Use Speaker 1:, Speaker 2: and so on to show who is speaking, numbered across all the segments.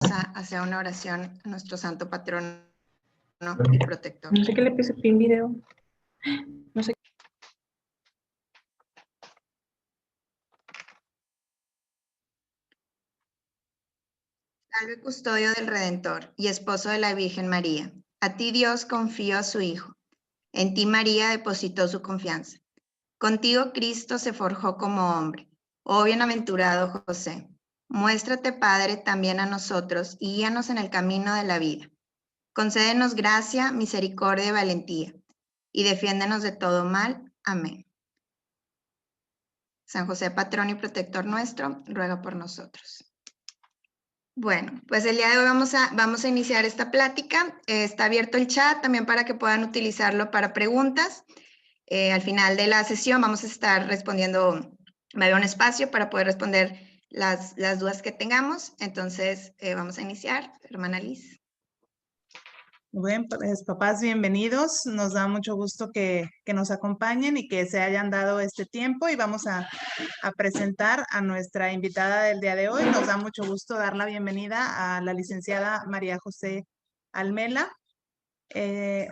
Speaker 1: a hacer una oración a nuestro santo patrono y protector.
Speaker 2: No sé qué le puse pin video. No sé.
Speaker 1: Salve custodio del Redentor y esposo de la Virgen María. A ti Dios confió a su Hijo. En ti María depositó su confianza. Contigo Cristo se forjó como hombre. Oh bienaventurado José, muéstrate Padre también a nosotros y guíanos en el camino de la vida. Concédenos gracia, misericordia y valentía, y defiéndenos de todo mal. Amén. San José, patrón y protector nuestro, ruega por nosotros. Bueno, pues el día de hoy vamos a iniciar esta plática. Está abierto el chat también para que puedan utilizarlo para preguntas. Al final de la sesión vamos a estar respondiendo, va a haber un espacio para poder responder las dudas que tengamos. Entonces, vamos a iniciar. Hermana Liz.
Speaker 3: Muy bien, pues, papás, bienvenidos. Nos da mucho gusto que nos acompañen y que se hayan dado este tiempo y vamos a presentar a nuestra invitada del día de hoy. Nos da mucho gusto dar la bienvenida a la licenciada María José Almela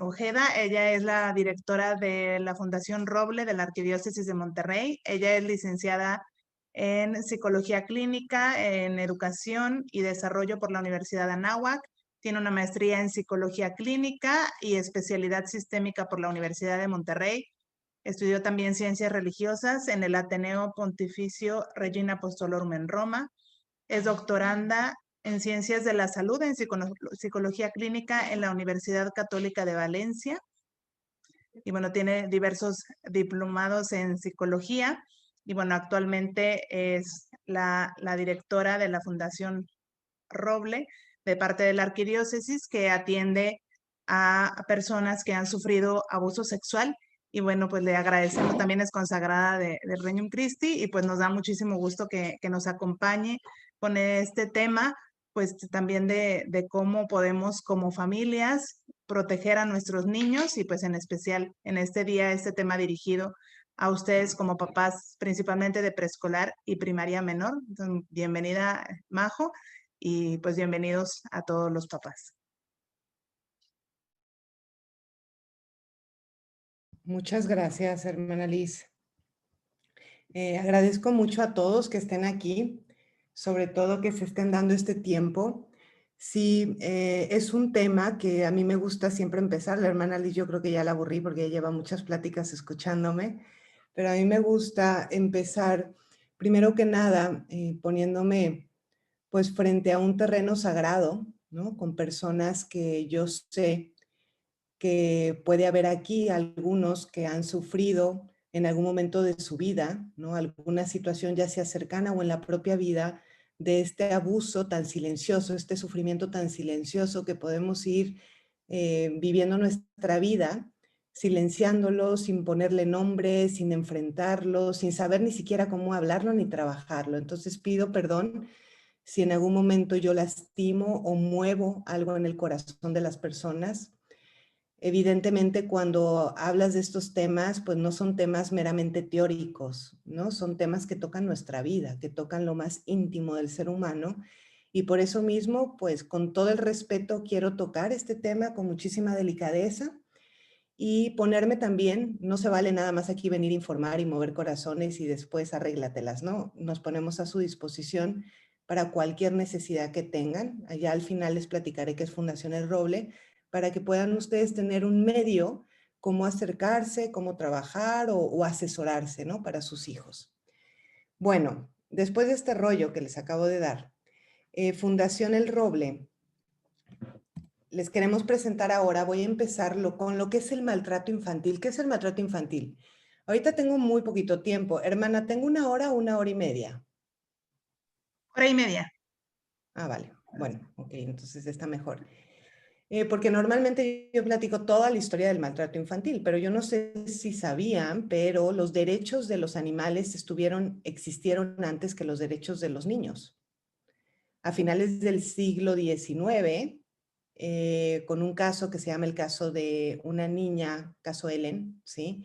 Speaker 3: Ojeda. Ella es la directora de la Fundación Roble de la Arquidiócesis de Monterrey. Ella es licenciada en Psicología Clínica, en Educación y Desarrollo por la Universidad de Anáhuac. Tiene una maestría en Psicología Clínica y especialidad sistémica por la Universidad de Monterrey. Estudió también Ciencias Religiosas en el Ateneo Pontificio Regina Apostolorum en Roma. Es doctoranda en Ciencias de la Salud en Psicología Clínica en la Universidad Católica de Valencia. Y bueno, tiene diversos diplomados en Psicología. Y bueno, actualmente es la directora de la Fundación Roble, de parte de la Arquidiócesis, que atiende a personas que han sufrido abuso sexual. Y bueno, pues le agradecemos, también es consagrada del Regnum Christi y pues nos da muchísimo gusto que nos acompañe con este tema, pues también de cómo podemos como familias proteger a nuestros niños y pues en especial en este día, este tema dirigido a ustedes como papás, principalmente de preescolar y primaria menor. Entonces, bienvenida, Majo. Y pues bienvenidos a todos los papás.
Speaker 4: Muchas gracias, hermana Liz. Agradezco mucho a todos que estén aquí, sobre todo que se estén dando este tiempo. Sí, es un tema que a mí me gusta siempre empezar. La hermana Liz yo creo que ya la aburrí porque ya lleva muchas pláticas escuchándome, pero a mí me gusta empezar, primero que nada, poniéndome pues frente a un terreno sagrado, ¿no? Con personas que yo sé que puede haber aquí algunos que han sufrido en algún momento de su vida, ¿no? Alguna situación ya sea cercana o en la propia vida de este abuso tan silencioso, este sufrimiento tan silencioso que podemos ir viviendo nuestra vida, silenciándolo, sin ponerle nombre, sin enfrentarlo, sin saber ni siquiera cómo hablarlo ni trabajarlo. Entonces pido perdón si en algún momento yo lastimo o muevo algo en el corazón de las personas. Evidentemente, cuando hablas de estos temas, pues no son temas meramente teóricos, ¿no? Son temas que tocan nuestra vida, que tocan lo más íntimo del ser humano. Y por eso mismo, pues con todo el respeto, quiero tocar este tema con muchísima delicadeza y ponerme también, no se vale nada más aquí venir a informar y mover corazones y después arréglatelas, ¿no? Nos ponemos a su disposición para cualquier necesidad que tengan. Allá al final les platicaré qué es Fundación El Roble, para que puedan ustedes tener un medio cómo acercarse, cómo trabajar o asesorarse, ¿no? Para sus hijos. Bueno, después de este rollo que les acabo de dar, Fundación El Roble, les queremos presentar ahora, voy a empezar con lo que es el maltrato infantil. ¿Qué es el maltrato infantil? Ahorita tengo muy poquito tiempo. Hermana, ¿tengo 1 hora o 1 hora y media?
Speaker 3: 1 hora y media.
Speaker 4: Ah, vale. Bueno, ok, entonces está mejor. Porque normalmente yo platico toda la historia del maltrato infantil, pero yo no sé si sabían, pero los derechos de los animales existieron antes que los derechos de los niños. A finales del siglo XIX, con un caso que se llama el caso de una niña, caso Ellen, ¿sí?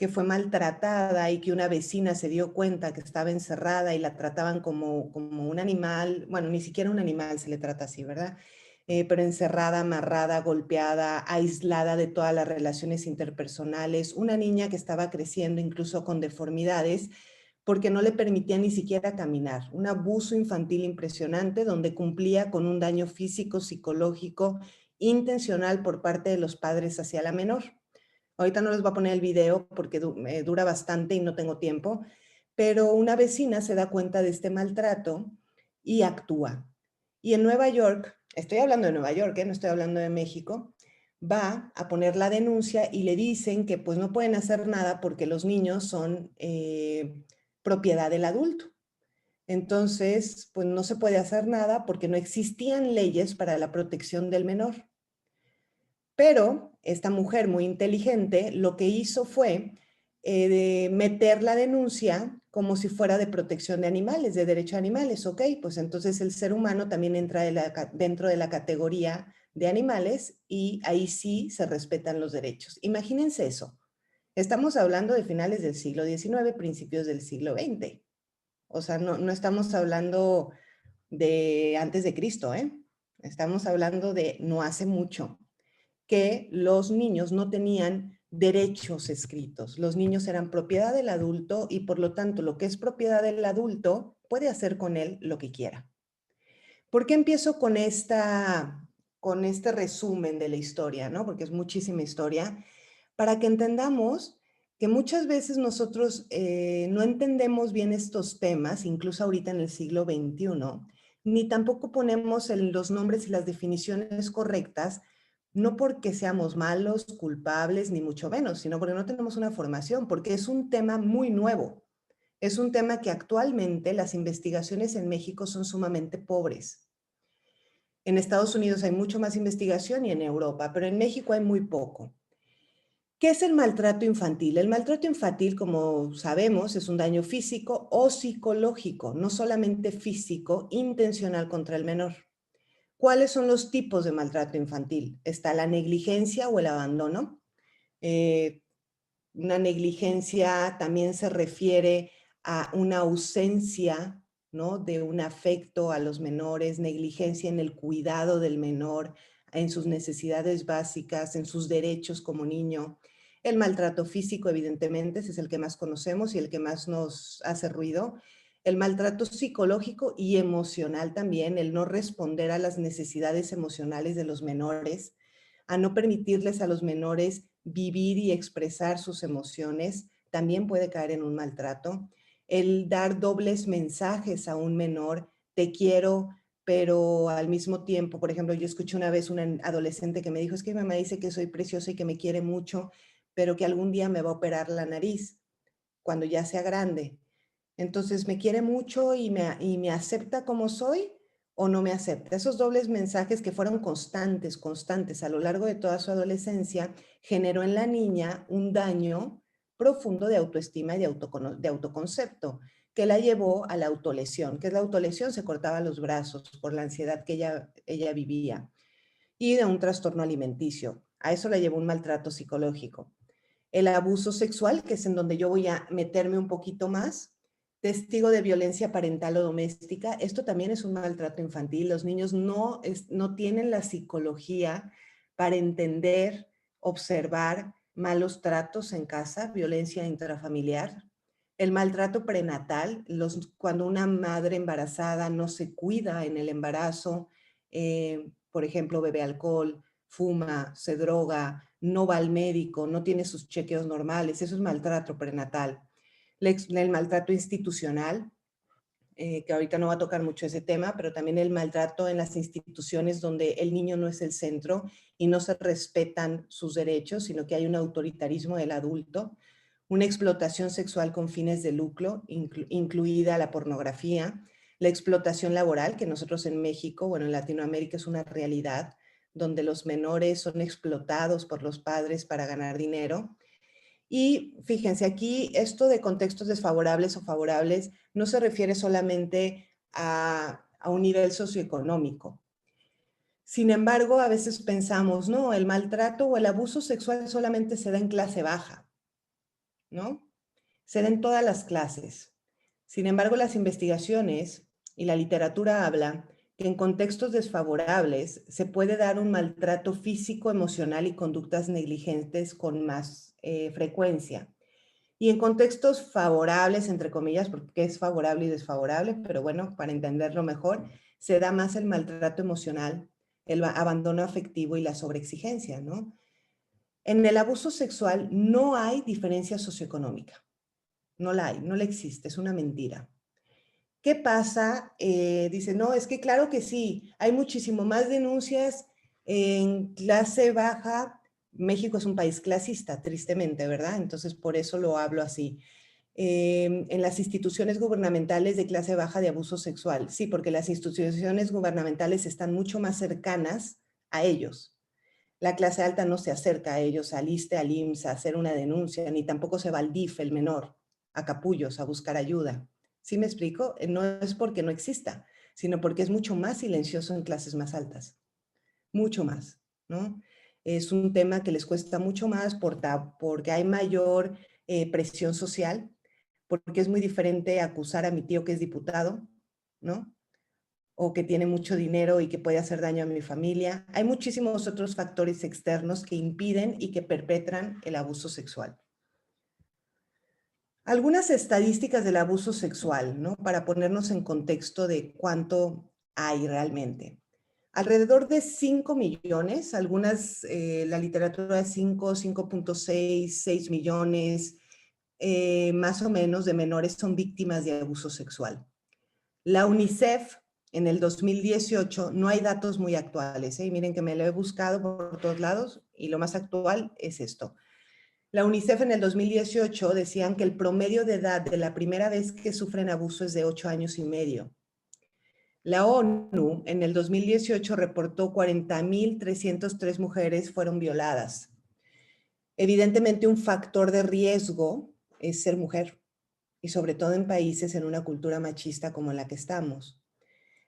Speaker 4: que fue maltratada y que una vecina se dio cuenta que estaba encerrada y la trataban como un animal, bueno, ni siquiera un animal se le trata así, ¿verdad? Pero encerrada, amarrada, golpeada, aislada de todas las relaciones interpersonales, una niña que estaba creciendo incluso con deformidades porque no le permitía ni siquiera caminar, un abuso infantil impresionante donde cumplía con un daño físico, psicológico, intencional por parte de los padres hacia la menor. Ahorita no les voy a poner el video porque dura bastante y no tengo tiempo, pero una vecina se da cuenta de este maltrato y actúa. Y en Nueva York, estoy hablando de Nueva York, no estoy hablando de México, va a poner la denuncia y le dicen que pues no pueden hacer nada porque los niños son propiedad del adulto. Entonces, pues no se puede hacer nada porque no existían leyes para la protección del menor. Pero esta mujer muy inteligente lo que hizo fue meter la denuncia como si fuera de protección de animales, de derecho a animales, ¿ok? Pues entonces el ser humano también entra dentro de la categoría de animales y ahí sí se respetan los derechos. Imagínense eso. Estamos hablando de finales del siglo XIX, principios del siglo XX. O sea, no estamos hablando de antes de Cristo, ¿eh? Estamos hablando de no hace mucho, que los niños no tenían derechos escritos. Los niños eran propiedad del adulto y por lo tanto lo que es propiedad del adulto puede hacer con él lo que quiera. ¿Por qué empiezo con este resumen de la historia, ¿no? Porque es muchísima historia, para que entendamos que muchas veces nosotros no entendemos bien estos temas, incluso ahorita en el siglo XXI, ni tampoco ponemos los nombres y las definiciones correctas, no porque seamos malos, culpables, ni mucho menos, sino porque no tenemos una formación, porque es un tema muy nuevo. Es un tema que actualmente las investigaciones en México son sumamente pobres. En Estados Unidos hay mucho más investigación y en Europa, pero en México hay muy poco. ¿Qué es el maltrato infantil? El maltrato infantil, como sabemos, es un daño físico o psicológico, no solamente físico, intencional contra el menor. ¿Cuáles son los tipos de maltrato infantil? Está la negligencia o el abandono. Una negligencia también se refiere a una ausencia, ¿no?, de un afecto a los menores, negligencia en el cuidado del menor, en sus necesidades básicas, en sus derechos como niño. El maltrato físico, evidentemente, ese es el que más conocemos y el que más nos hace ruido. El maltrato psicológico y emocional también, el no responder a las necesidades emocionales de los menores, a no permitirles a los menores vivir y expresar sus emociones, también puede caer en un maltrato. El dar dobles mensajes a un menor, te quiero, pero al mismo tiempo, por ejemplo, yo escuché una vez una adolescente que me dijo, es que mi mamá dice que soy preciosa y que me quiere mucho, pero que algún día me va a operar la nariz cuando ya sea grande. Entonces, ¿me quiere mucho y me acepta como soy o no me acepta? Esos dobles mensajes que fueron constantes a lo largo de toda su adolescencia, generó en la niña un daño profundo de autoestima y de autoconcepto, que la llevó a la autolesión. ¿Qué es la autolesión? Se cortaba los brazos por la ansiedad que ella vivía y de un trastorno alimenticio. A eso la llevó un maltrato psicológico. El abuso sexual, que es en donde yo voy a meterme un poquito más, testigo de violencia parental o doméstica, esto también es un maltrato infantil. Los niños no tienen la psicología para entender, observar malos tratos en casa, violencia intrafamiliar. El maltrato prenatal, cuando una madre embarazada no se cuida en el embarazo, por ejemplo, bebe alcohol, fuma, se droga, no va al médico, no tiene sus chequeos normales, eso es maltrato prenatal. El maltrato institucional, que ahorita no va a tocar mucho ese tema, pero también el maltrato en las instituciones donde el niño no es el centro y no se respetan sus derechos, sino que hay un autoritarismo del adulto, una explotación sexual con fines de lucro, incluida la pornografía, la explotación laboral, que nosotros en México, bueno, en Latinoamérica es una realidad, donde los menores son explotados por los padres para ganar dinero. Y fíjense, aquí esto de contextos desfavorables o favorables no se refiere solamente a un nivel socioeconómico. Sin embargo, a veces pensamos, no, el maltrato o el abuso sexual solamente se da en clase baja. ¿no? Se da en todas las clases. Sin embargo, las investigaciones y la literatura habla que en contextos desfavorables se puede dar un maltrato físico, emocional y conductas negligentes con más frecuencia. Y en contextos favorables, entre comillas, porque es favorable y desfavorable, pero bueno, para entenderlo mejor, se da más el maltrato emocional, el abandono afectivo y la sobreexigencia, ¿no? En el abuso sexual no hay diferencia socioeconómica. No la hay, no la existe, es una mentira. ¿Qué pasa? Dice, no, es que claro que sí, hay muchísimo más denuncias en clase baja. México es un país clasista, tristemente, ¿verdad? Entonces, por eso lo hablo así. En las instituciones gubernamentales de clase baja de abuso sexual. Sí, porque las instituciones gubernamentales están mucho más cercanas a ellos. La clase alta no se acerca a ellos, al ISSSTE, al IMSS, a hacer una denuncia, ni tampoco se va al DIF, el menor, a capullos, a buscar ayuda. ¿Sí me explico? No es porque no exista, sino porque es mucho más silencioso en clases más altas. Mucho más, ¿no? Es un tema que les cuesta mucho más porque hay mayor presión social, porque es muy diferente acusar a mi tío que es diputado, ¿no? O que tiene mucho dinero y que puede hacer daño a mi familia. Hay muchísimos otros factores externos que impiden y que perpetran el abuso sexual. Algunas estadísticas del abuso sexual, ¿no? Para ponernos en contexto de cuánto hay realmente. Alrededor de 5 millones, la literatura es 5, 5.6, 6 millones, más o menos, de menores son víctimas de abuso sexual. La UNICEF en el 2018, no hay datos muy actuales, y miren que me lo he buscado por todos lados y lo más actual es esto. La UNICEF en el 2018 decían que el promedio de edad de la primera vez que sufren abuso es de 8 años y medio. La ONU en el 2018 reportó 40.303 mujeres fueron violadas. Evidentemente un factor de riesgo es ser mujer, y sobre todo en países en una cultura machista como la que estamos.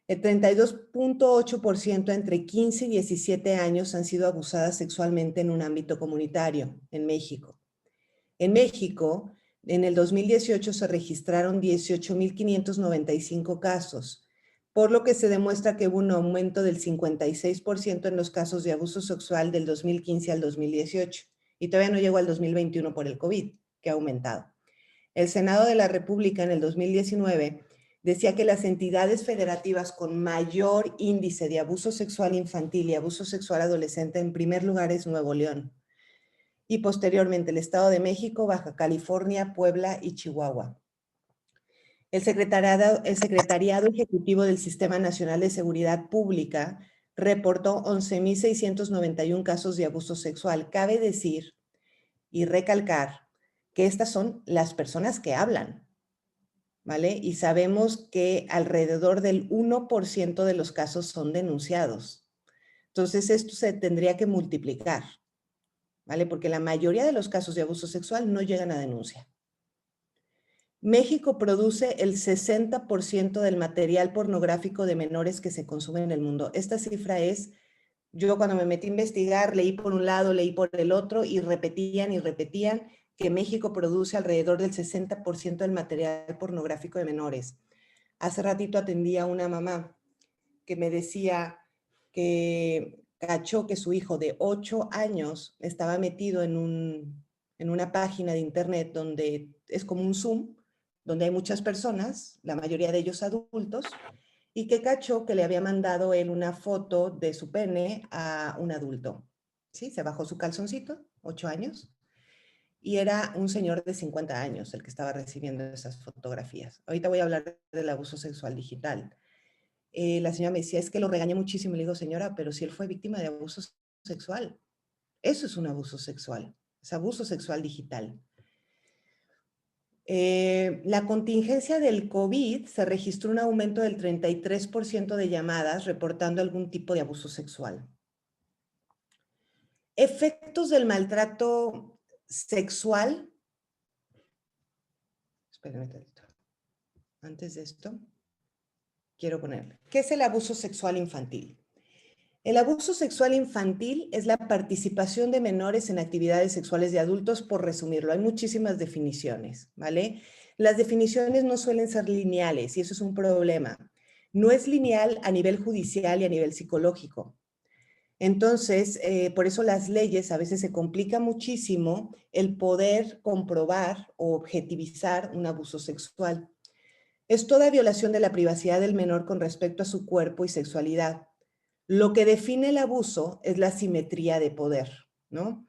Speaker 4: El 32.8% entre 15 y 17 años han sido abusadas sexualmente en un ámbito comunitario en México. En México, en el 2018 se registraron 18.595 casos, por lo que se demuestra que hubo un aumento del 56% en los casos de abuso sexual del 2015 al 2018. Y todavía no llegó al 2021 por el COVID, que ha aumentado. El Senado de la República en el 2019 decía que las entidades federativas con mayor índice de abuso sexual infantil y abuso sexual adolescente en primer lugar es Nuevo León. Y posteriormente el Estado de México, Baja California, Puebla y Chihuahua. El Secretariado Ejecutivo del Sistema Nacional de Seguridad Pública reportó 11.691 casos de abuso sexual. Cabe decir y recalcar que estas son las personas que hablan, ¿vale? Y sabemos que alrededor del 1% de los casos son denunciados. Entonces, esto se tendría que multiplicar, ¿vale? Porque la mayoría de los casos de abuso sexual no llegan a denuncia. México produce el 60% del material pornográfico de menores que se consume en el mundo. Esta cifra es, yo cuando me metí a investigar, leí por un lado, leí por el otro y repetían que México produce alrededor del 60% del material pornográfico de menores. Hace ratito atendí a una mamá que me decía que cachó que su hijo de 8 años estaba metido en una página de internet donde es como un Zoom, donde hay muchas personas, la mayoría de ellos adultos, y que cachó que le había mandado él una foto de su pene a un adulto. ¿Sí? Se bajó su calzoncito, 8 años, y era un señor de 50 años el que estaba recibiendo esas fotografías. Ahorita voy a hablar del abuso sexual digital. La señora me decía, es que lo regañé muchísimo. Le digo, señora, pero si él fue víctima de abuso sexual, eso es un abuso sexual, es abuso sexual digital. La contingencia del COVID se registró un aumento del 33% de llamadas reportando algún tipo de abuso sexual. Efectos del maltrato sexual. Espérenme tantito. Antes de esto, quiero ponerle. ¿Qué es el abuso sexual infantil? El abuso sexual infantil es la participación de menores en actividades sexuales de adultos, por resumirlo. Hay muchísimas definiciones, ¿vale? Las definiciones no suelen ser lineales y eso es un problema. No es lineal a nivel judicial y a nivel psicológico. Entonces, por eso las leyes a veces se complica muchísimo el poder comprobar o objetivizar un abuso sexual. Es toda violación de la privacidad del menor con respecto a su cuerpo y sexualidad. Lo que define el abuso es la asimetría de poder, ¿no?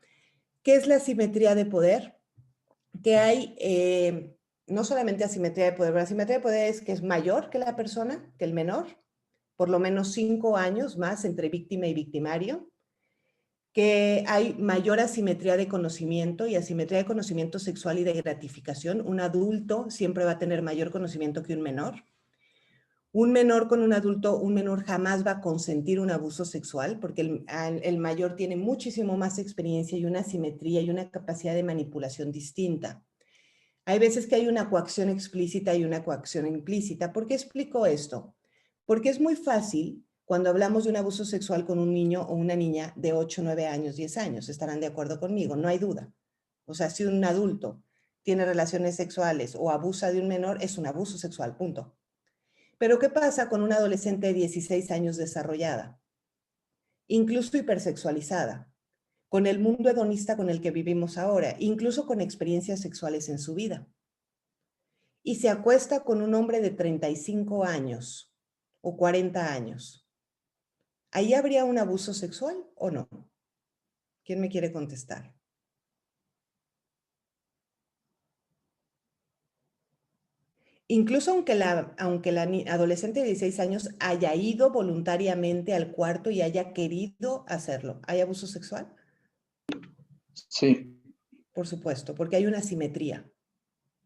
Speaker 4: ¿Qué es la asimetría de poder? Que hay no solamente asimetría de poder, pero la asimetría de poder es que es mayor que la persona, que el menor, por lo menos 5 años más entre víctima y victimario, que hay mayor asimetría de conocimiento y asimetría de conocimiento sexual y de gratificación. Un adulto siempre va a tener mayor conocimiento que un menor. Un menor con un adulto, un menor jamás va a consentir un abuso sexual porque el mayor tiene muchísimo más experiencia y una asimetría y una capacidad de manipulación distinta. Hay veces que hay una coacción explícita y una coacción implícita. ¿Por qué explico esto? Porque es muy fácil cuando hablamos de un abuso sexual con un niño o una niña de 8, 9 años, 10 años. Estarán de acuerdo conmigo, no hay duda. O sea, si un adulto tiene relaciones sexuales o abusa de un menor, es un abuso sexual, punto. Pero ¿qué pasa con una adolescente de 16 años desarrollada? Incluso hipersexualizada, con el mundo hedonista con el que vivimos ahora, incluso con experiencias sexuales en su vida. Y se acuesta con un hombre de 35 años o 40 años. ¿Ahí habría un abuso sexual o no? ¿Quién me quiere contestar? Incluso aunque la adolescente de 16 años haya ido voluntariamente al cuarto y haya querido hacerlo, ¿hay abuso sexual?
Speaker 5: Sí.
Speaker 4: Por supuesto, porque hay una asimetría.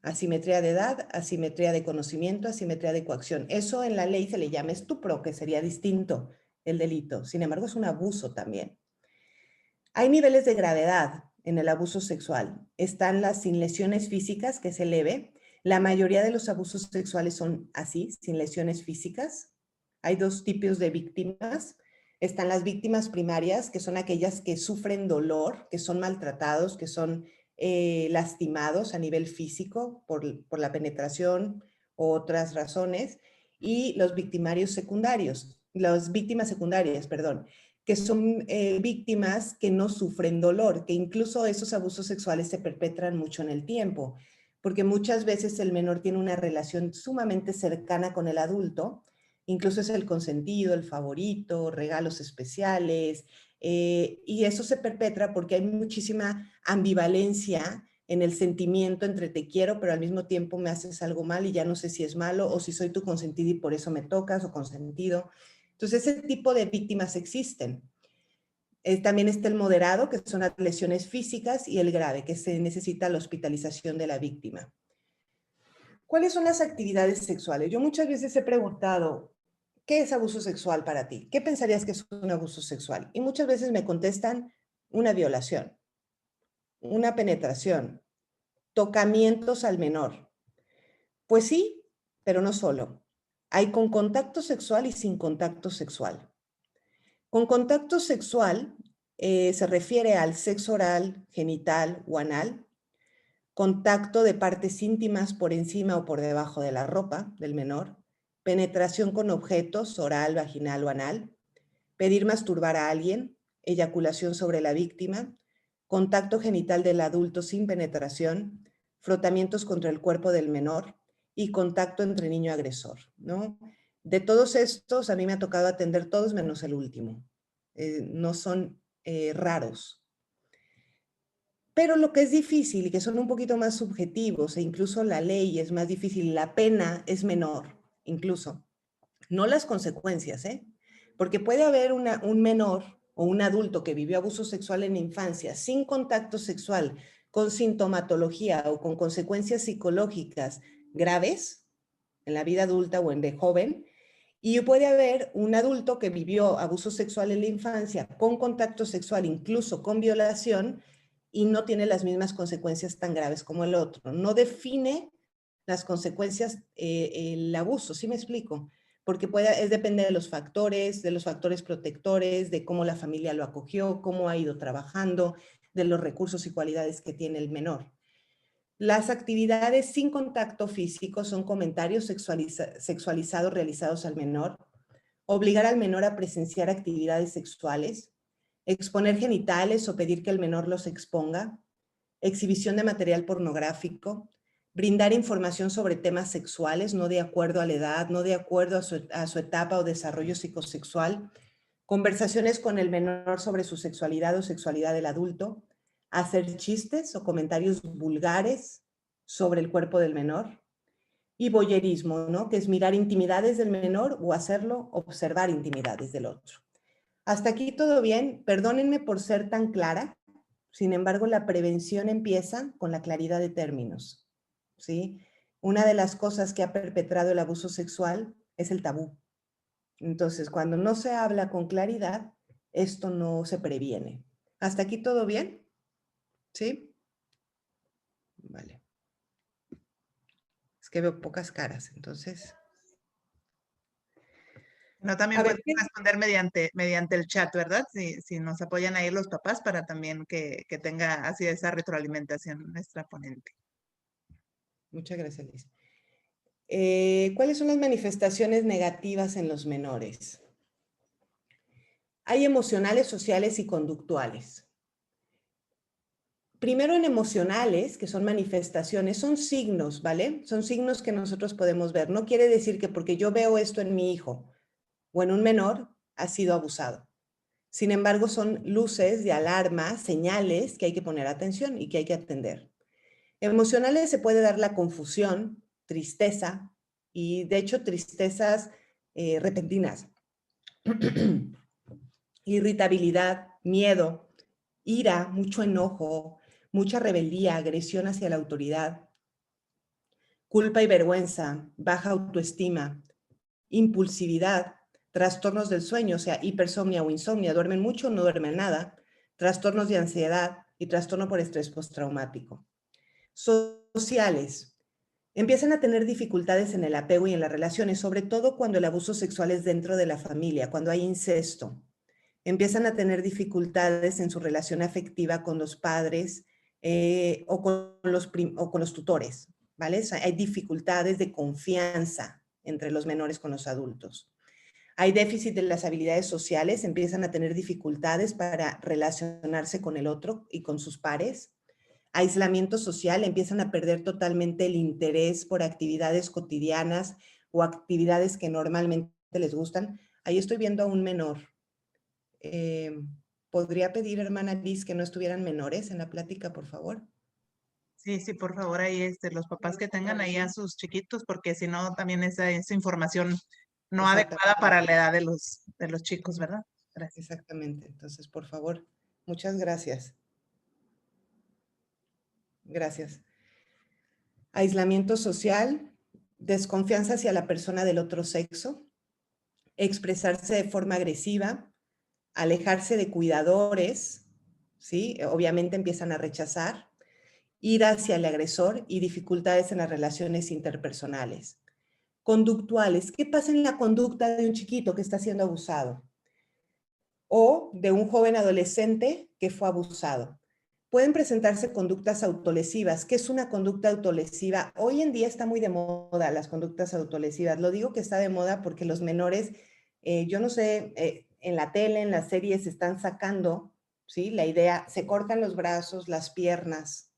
Speaker 4: Asimetría de edad, asimetría de conocimiento, asimetría de coacción. Eso en la ley se le llama estupro, que sería distinto el delito. Sin embargo, es un abuso también. Hay niveles de gravedad en el abuso sexual. Están las sin lesiones físicas, que es leve. La mayoría de los abusos sexuales son así, sin lesiones físicas. Hay dos tipos de víctimas. Están las víctimas primarias, que son aquellas que sufren dolor, que son maltratados, que son lastimados a nivel físico por la penetración u otras razones. Y los victimarios secundarios, las víctimas secundarias, perdón, que son víctimas que no sufren dolor, que incluso esos abusos sexuales se perpetran mucho en el tiempo, porque muchas veces el menor tiene una relación sumamente cercana con el adulto, incluso es el consentido, el favorito, regalos especiales, y eso se perpetra porque hay muchísima ambivalencia en el sentimiento entre te quiero, pero al mismo tiempo me haces algo mal y ya no sé si es malo o si soy tu consentido y por eso me tocas o consentido. Entonces, ese tipo de víctimas existen. También está el moderado, que son las lesiones físicas, y el grave, que se necesita la hospitalización de la víctima. ¿Cuáles son las actividades sexuales? Yo muchas veces he preguntado, ¿qué es abuso sexual para ti? ¿Qué pensarías que es un abuso sexual? Y muchas veces me contestan una violación, una penetración, tocamientos al menor. Pues sí, pero no solo. Hay con contacto sexual y sin contacto sexual. Con contacto sexual se refiere al sexo oral, genital o anal, contacto de partes íntimas por encima o por debajo de la ropa del menor, penetración con objetos oral, vaginal o anal, pedir masturbar a alguien, eyaculación sobre la víctima, contacto genital del adulto sin penetración, frotamientos contra el cuerpo del menor y contacto entre niño agresor, ¿no? De todos estos, a mí me ha tocado atender todos menos el último. No son raros. Pero lo que es difícil y que son un poquito más subjetivos e incluso la ley es más difícil, la pena es menor, incluso, no las consecuencias, porque puede haber un menor o un adulto que vivió abuso sexual en la infancia sin contacto sexual, con sintomatología o con consecuencias psicológicas graves en la vida adulta o en de joven, y puede haber un adulto que vivió abuso sexual en la infancia con contacto sexual, incluso con violación, y no tiene las mismas consecuencias tan graves como el otro. No define las consecuencias el abuso, ¿sí me explico? porque depende de los factores protectores, de cómo la familia lo acogió, cómo ha ido trabajando, de los recursos y cualidades que tiene el menor. Las actividades sin contacto físico son comentarios sexualizados realizados al menor, obligar al menor a presenciar actividades sexuales, exponer genitales o pedir que el menor los exponga, exhibición de material pornográfico, brindar información sobre temas sexuales no de acuerdo a la edad, no de acuerdo a su etapa o desarrollo psicosexual, conversaciones con el menor sobre su sexualidad o sexualidad del adulto, hacer chistes o comentarios vulgares sobre el cuerpo del menor, y voyerismo, ¿no? Que es mirar intimidades del menor o hacerlo observar intimidades del otro. Hasta aquí todo bien, perdónenme por ser tan clara, sin embargo la prevención empieza con la claridad de términos, ¿sí? Una de las cosas que ha perpetrado el abuso sexual es el tabú. Entonces, cuando no se habla con claridad, esto no se previene. ¿Hasta aquí todo bien? ¿Sí? Vale. Es que veo pocas caras, entonces...
Speaker 3: No, también
Speaker 4: A ver,
Speaker 3: pueden responder mediante el chat, ¿verdad? Si nos apoyan ahí los papás para también que tenga así esa retroalimentación nuestra ponente.
Speaker 4: muchas gracias, Liz. ¿Cuáles son las manifestaciones negativas en los menores? Hay emocionales, sociales y conductuales. Primero en emocionales, que son manifestaciones, son signos, ¿vale? Son signos que nosotros podemos ver. No quiere decir que porque yo veo esto en mi hijo o en un menor, ha sido abusado. Sin embargo, son luces de alarma, señales que hay que poner atención y que hay que atender. Emocionales se puede dar la confusión, tristeza y de hecho tristezas repentinas, irritabilidad, miedo, ira, mucho enojo, mucha rebeldía, agresión hacia la autoridad, culpa y vergüenza, baja autoestima, impulsividad, trastornos del sueño, o sea, hipersomnia o insomnia, duermen mucho o no duermen nada, trastornos de ansiedad y trastorno por estrés postraumático. Sociales. Empiezan a tener dificultades en el apego y en las relaciones, sobre todo cuando el abuso sexual es dentro de la familia, cuando hay incesto. Empiezan a tener dificultades en su relación afectiva con los padres o con los tutores, ¿vale? O sea, hay dificultades de confianza entre los menores con los adultos. Hay déficit de las habilidades sociales, empiezan a tener dificultades para relacionarse con el otro y con sus pares. Aislamiento social, empiezan a perder totalmente el interés por actividades cotidianas o actividades que normalmente les gustan. Ahí estoy viendo a un menor. ¿Podría pedir, hermana Liz, que no estuvieran menores en la plática, por favor?
Speaker 3: Sí, por favor, ahí los papás que tengan ahí a sus chiquitos, porque si no, también esa información no adecuada para la edad de los chicos, ¿verdad? Gracias.
Speaker 4: Exactamente. Entonces, por favor, muchas gracias. Gracias. Aislamiento social, desconfianza hacia la persona del otro sexo, expresarse de forma agresiva, alejarse de cuidadores, ¿sí? Obviamente empiezan a rechazar, ira hacia el agresor y dificultades en las relaciones interpersonales. Conductuales, ¿qué pasa en la conducta de un chiquito que está siendo abusado? O de un joven adolescente que fue abusado. Pueden presentarse conductas autolesivas. ¿Qué es una conducta autolesiva? Hoy en día está muy de moda las conductas autolesivas. Lo digo que está de moda porque los menores, yo no sé, en la tele, en las series están sacando, ¿sí? La idea, se cortan los brazos, las piernas,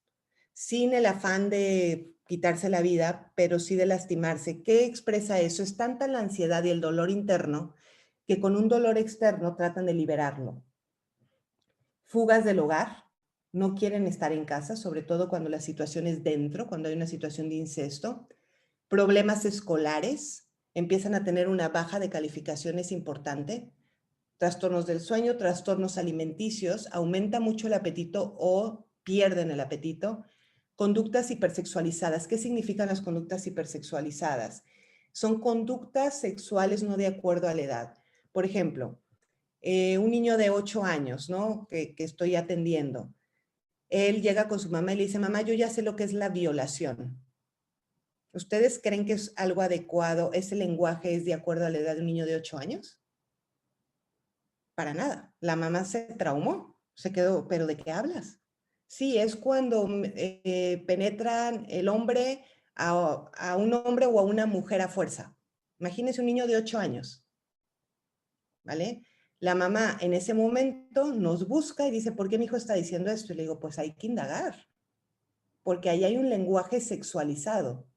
Speaker 4: sin el afán de quitarse la vida, pero sí de lastimarse. ¿Qué expresa eso? Es tanta la ansiedad y el dolor interno que con un dolor externo tratan de liberarlo. Fugas del hogar, no quieren estar en casa, sobre todo cuando la situación es dentro, cuando hay una situación de incesto. Problemas escolares, empiezan a tener una baja de calificaciones importante. Trastornos del sueño, trastornos alimenticios, aumenta mucho el apetito o pierden el apetito. Conductas hipersexualizadas. ¿Qué significan las conductas hipersexualizadas? Son conductas sexuales no de acuerdo a la edad. Por ejemplo, un niño de 8 años, ¿no? Que estoy atendiendo. Él llega con su mamá y le dice, mamá, yo ya sé lo que es la violación. ¿Ustedes creen que es algo adecuado? ¿Ese lenguaje es de acuerdo a la edad de un niño de 8 años? Para nada. La mamá se traumó, se quedó, ¿pero de qué hablas? Sí, es cuando penetran el hombre a un hombre o a una mujer a fuerza. Imagínense un niño de 8 años, ¿vale? La mamá en ese momento nos busca y dice, ¿por qué mi hijo está diciendo esto? Y le digo, pues hay que indagar, porque ahí hay un lenguaje sexualizado,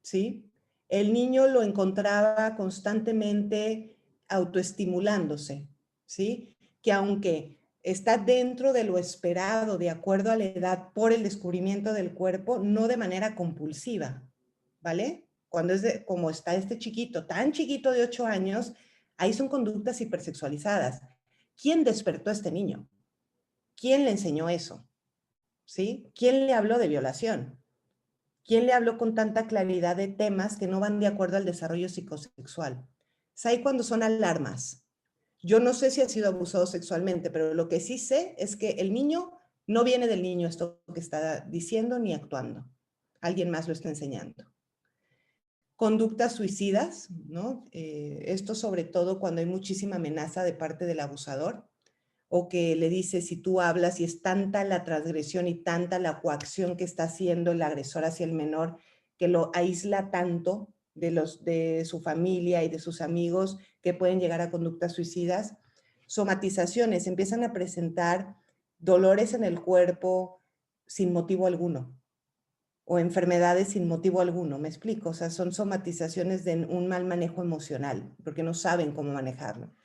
Speaker 4: ¿sí? El niño lo encontraba constantemente autoestimulándose, ¿sí? Que aunque está dentro de lo esperado, de acuerdo a la edad, por el descubrimiento del cuerpo, no de manera compulsiva, ¿vale? Cuando como está este chiquito, tan chiquito de 8 años, ahí son conductas hipersexualizadas. ¿Quién despertó a este niño? ¿Quién le enseñó eso? ¿Sí? ¿Quién le habló de violación? ¿Quién le habló con tanta claridad de temas que no van de acuerdo al desarrollo psicosexual? Es ahí cuando son alarmas. Yo no sé si ha sido abusado sexualmente, pero lo que sí sé es que el niño no viene del niño esto que está diciendo ni actuando. Alguien más lo está enseñando. Conductas suicidas, ¿no? Esto sobre todo cuando hay muchísima amenaza de parte del abusador, o que le dice, si tú hablas y es tanta la transgresión y tanta la coacción que está haciendo el agresor hacia el menor, que lo aísla tanto de su familia y de sus amigos, que pueden llegar a conductas suicidas. Somatizaciones, empiezan a presentar dolores en el cuerpo sin motivo alguno, o enfermedades sin motivo alguno, ¿me explico? O sea, son somatizaciones de un mal manejo emocional, porque no saben cómo manejarlo.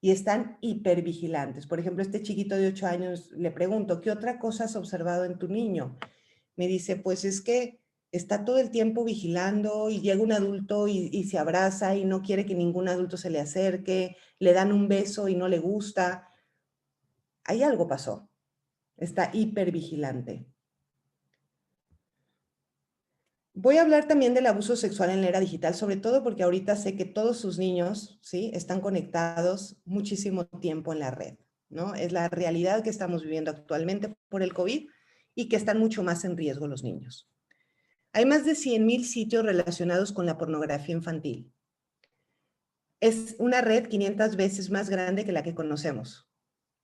Speaker 4: Y están hipervigilantes. Por ejemplo, este chiquito de 8 años, le pregunto, ¿qué otra cosa has observado en tu niño? Me dice, pues es que está todo el tiempo vigilando y llega un adulto y se abraza y no quiere que ningún adulto se le acerque, le dan un beso y no le gusta. Ahí algo pasó. Está hipervigilante. Voy a hablar también del abuso sexual en la era digital, sobre todo porque ahorita sé que todos sus niños, ¿sí?, están conectados muchísimo tiempo en la red, ¿no? Es la realidad que estamos viviendo actualmente por el COVID y que están mucho más en riesgo los niños. Hay más de 100,000 sitios relacionados con la pornografía infantil. Es una red 500 veces más grande que la que conocemos.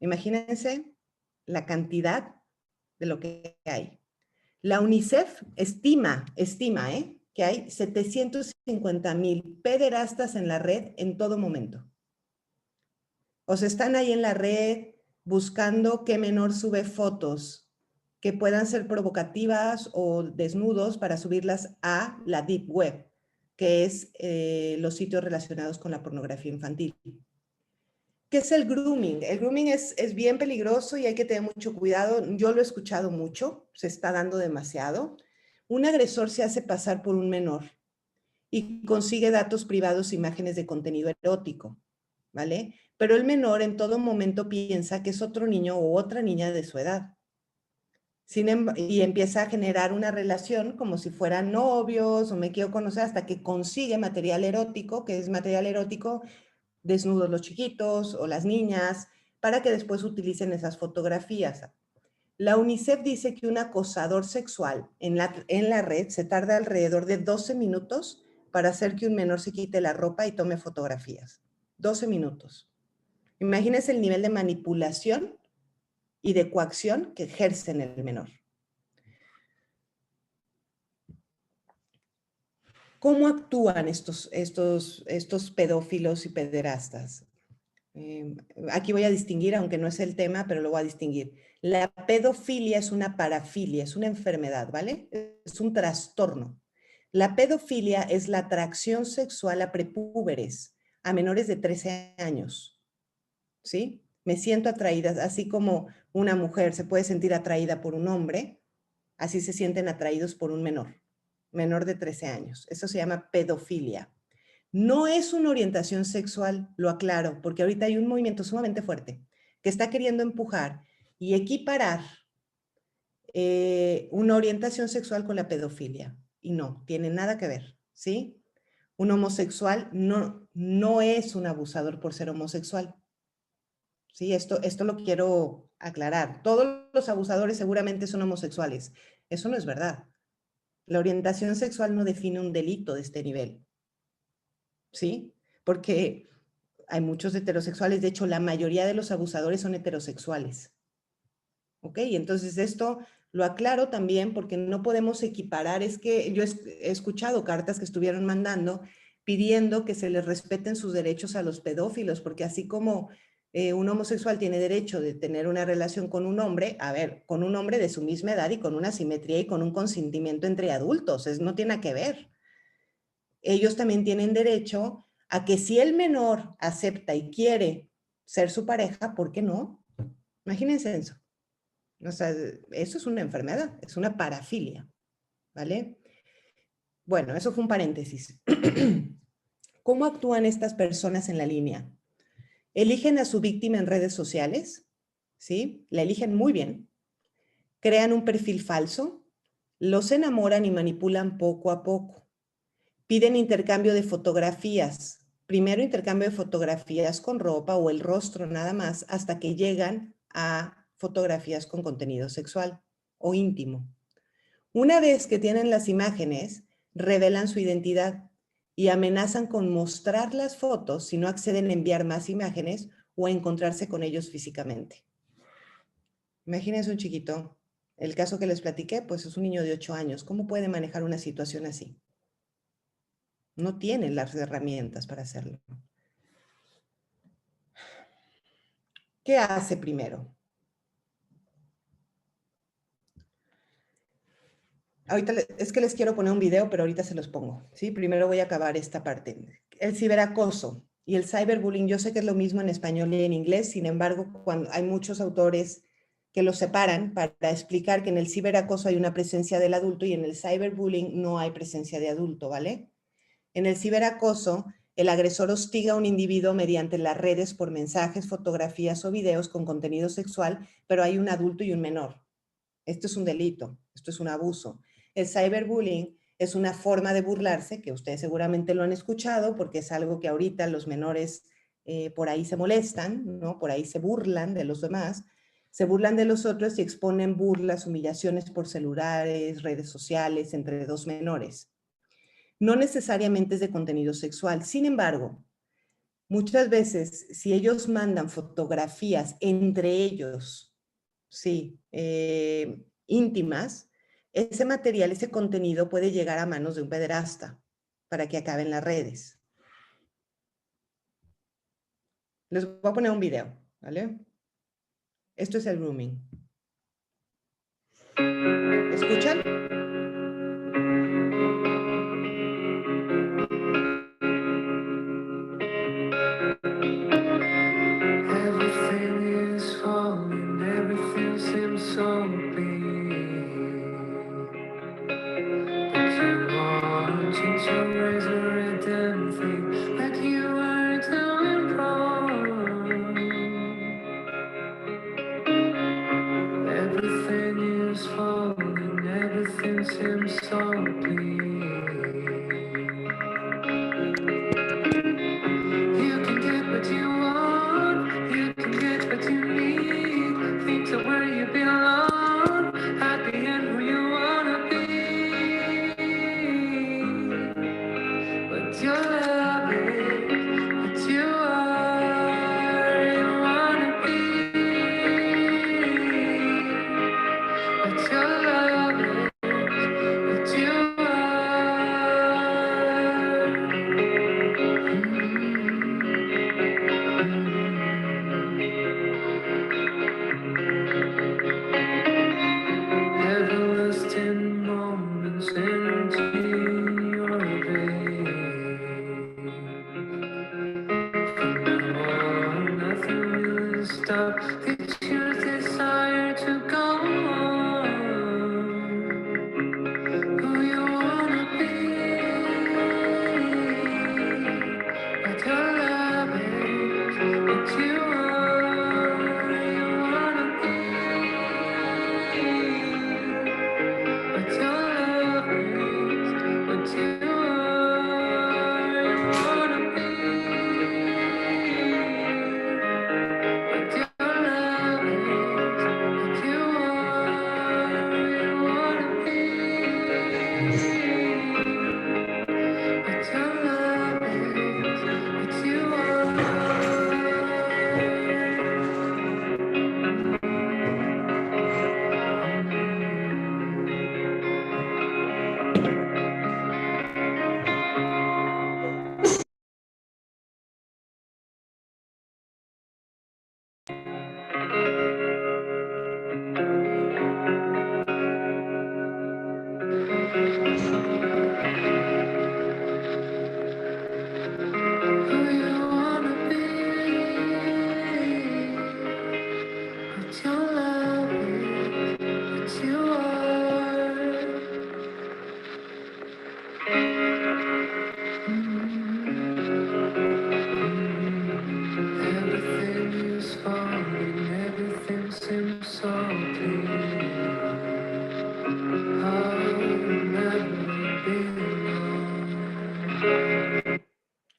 Speaker 4: Imagínense la cantidad de lo que hay. La UNICEF estima, que hay 750,000 pederastas en la red en todo momento. O sea, están ahí en la red buscando qué menor sube fotos que puedan ser provocativas o desnudos para subirlas a la Deep Web, que es los sitios relacionados con la pornografía infantil. ¿Qué es el grooming? El grooming es bien peligroso y hay que tener mucho cuidado. Yo lo he escuchado mucho, se está dando demasiado. Un agresor se hace pasar por un menor y consigue datos privados, imágenes de contenido erótico, ¿vale? Pero el menor en todo momento piensa que es otro niño o otra niña de su edad. Y empieza a generar una relación como si fueran novios o me quiero conocer hasta que consigue material erótico, que es material erótico desnudos los chiquitos o las niñas, para que después utilicen esas fotografías. La UNICEF dice que un acosador sexual en la red se tarda alrededor de 12 minutos para hacer que un menor se quite la ropa y tome fotografías. 12 minutos. Imagínense el nivel de manipulación y de coacción que ejercen el menor. ¿Cómo actúan estos pedófilos y pederastas? Aquí voy a distinguir, aunque no es el tema, pero lo voy a distinguir. La pedofilia es una parafilia, es una enfermedad, ¿vale? Es un trastorno. La pedofilia es la atracción sexual a prepúberes, a menores de 13 años, ¿sí? Me siento atraída, así como una mujer se puede sentir atraída por un hombre, así se sienten atraídos por un menor de 13 años. Eso se llama pedofilia. No es una orientación sexual, lo aclaro, porque ahorita hay un movimiento sumamente fuerte que está queriendo empujar y equiparar una orientación sexual con la pedofilia. Y no, tiene nada que ver, ¿sí? Un homosexual no es un abusador por ser homosexual. ¿Sí? Esto lo quiero aclarar. Todos los abusadores seguramente son homosexuales. Eso no es verdad. La orientación sexual no define un delito de este nivel, ¿sí? Porque hay muchos heterosexuales, de hecho, la mayoría de los abusadores son heterosexuales. ¿Ok? Entonces esto lo aclaro también porque no podemos equiparar, es que yo he escuchado cartas que estuvieron mandando pidiendo que se les respeten sus derechos a los pedófilos, porque así como un homosexual tiene derecho de tener una relación con un hombre, a ver, con un hombre de su misma edad y con una simetría y con un consentimiento entre adultos, no tiene que ver. Ellos también tienen derecho a que si el menor acepta y quiere ser su pareja, ¿por qué no? Imagínense eso. O sea, eso es una enfermedad, es una parafilia, ¿vale? Bueno, eso fue un paréntesis. ¿Cómo actúan estas personas en la línea? Eligen a su víctima en redes sociales, ¿sí? La eligen muy bien. Crean un perfil falso, los enamoran y manipulan poco a poco. Piden intercambio de fotografías. Primero intercambio de fotografías con ropa o el rostro nada más hasta que llegan a fotografías con contenido sexual o íntimo. Una vez que tienen las imágenes, revelan su identidad y amenazan con mostrar las fotos si no acceden a enviar más imágenes o a encontrarse con ellos físicamente. Imagínense un chiquito. El caso que les platiqué, pues es un niño de 8 años. ¿Cómo puede manejar una situación así? No tiene las herramientas para hacerlo. ¿Qué hace primero? Ahorita es que les quiero poner un video, pero ahorita se los pongo, ¿sí? Primero voy a acabar esta parte. El ciberacoso y el cyberbullying, yo sé que es lo mismo en español y en inglés, sin embargo, cuando hay muchos autores que los separan para explicar que en el ciberacoso hay una presencia del adulto y en el cyberbullying no hay presencia de adulto, ¿vale? En el ciberacoso, el agresor hostiga a un individuo mediante las redes por mensajes, fotografías o videos con contenido sexual, pero hay un adulto y un menor. Esto es un delito, esto es un abuso. El cyberbullying es una forma de burlarse, que ustedes seguramente lo han escuchado, porque es algo que ahorita los menores por ahí se molestan, ¿no? Por ahí se burlan de los demás, se burlan de los otros y exponen burlas, humillaciones por celulares, redes sociales, entre dos menores. No necesariamente es de contenido sexual. Sin embargo, muchas veces, si ellos mandan fotografías entre ellos, sí, íntimas, ese material, ese contenido puede llegar a manos de un pederasta para que acabe en las redes. Les voy a poner un video, ¿vale? Esto es el grooming. ¿Escuchan?
Speaker 6: Everything is falling, everything seems so big. But you wanting to raise a damn thing like you were doing wrong. Everything is falling, everything seems so bleak. You can get what you want, you can get what you need. Things are where you belong, happy and who you wanna be. But your love is what you are, you wanna be. But your love is what you everlasting moments into your veins. From now on, nothing will stop this your desire to go on. Who you wanna be, what your love is, what you are, you wanna be. What your love is, what you are, you wanna be. What your love is, what you are. seems so clear. I'll never be alone.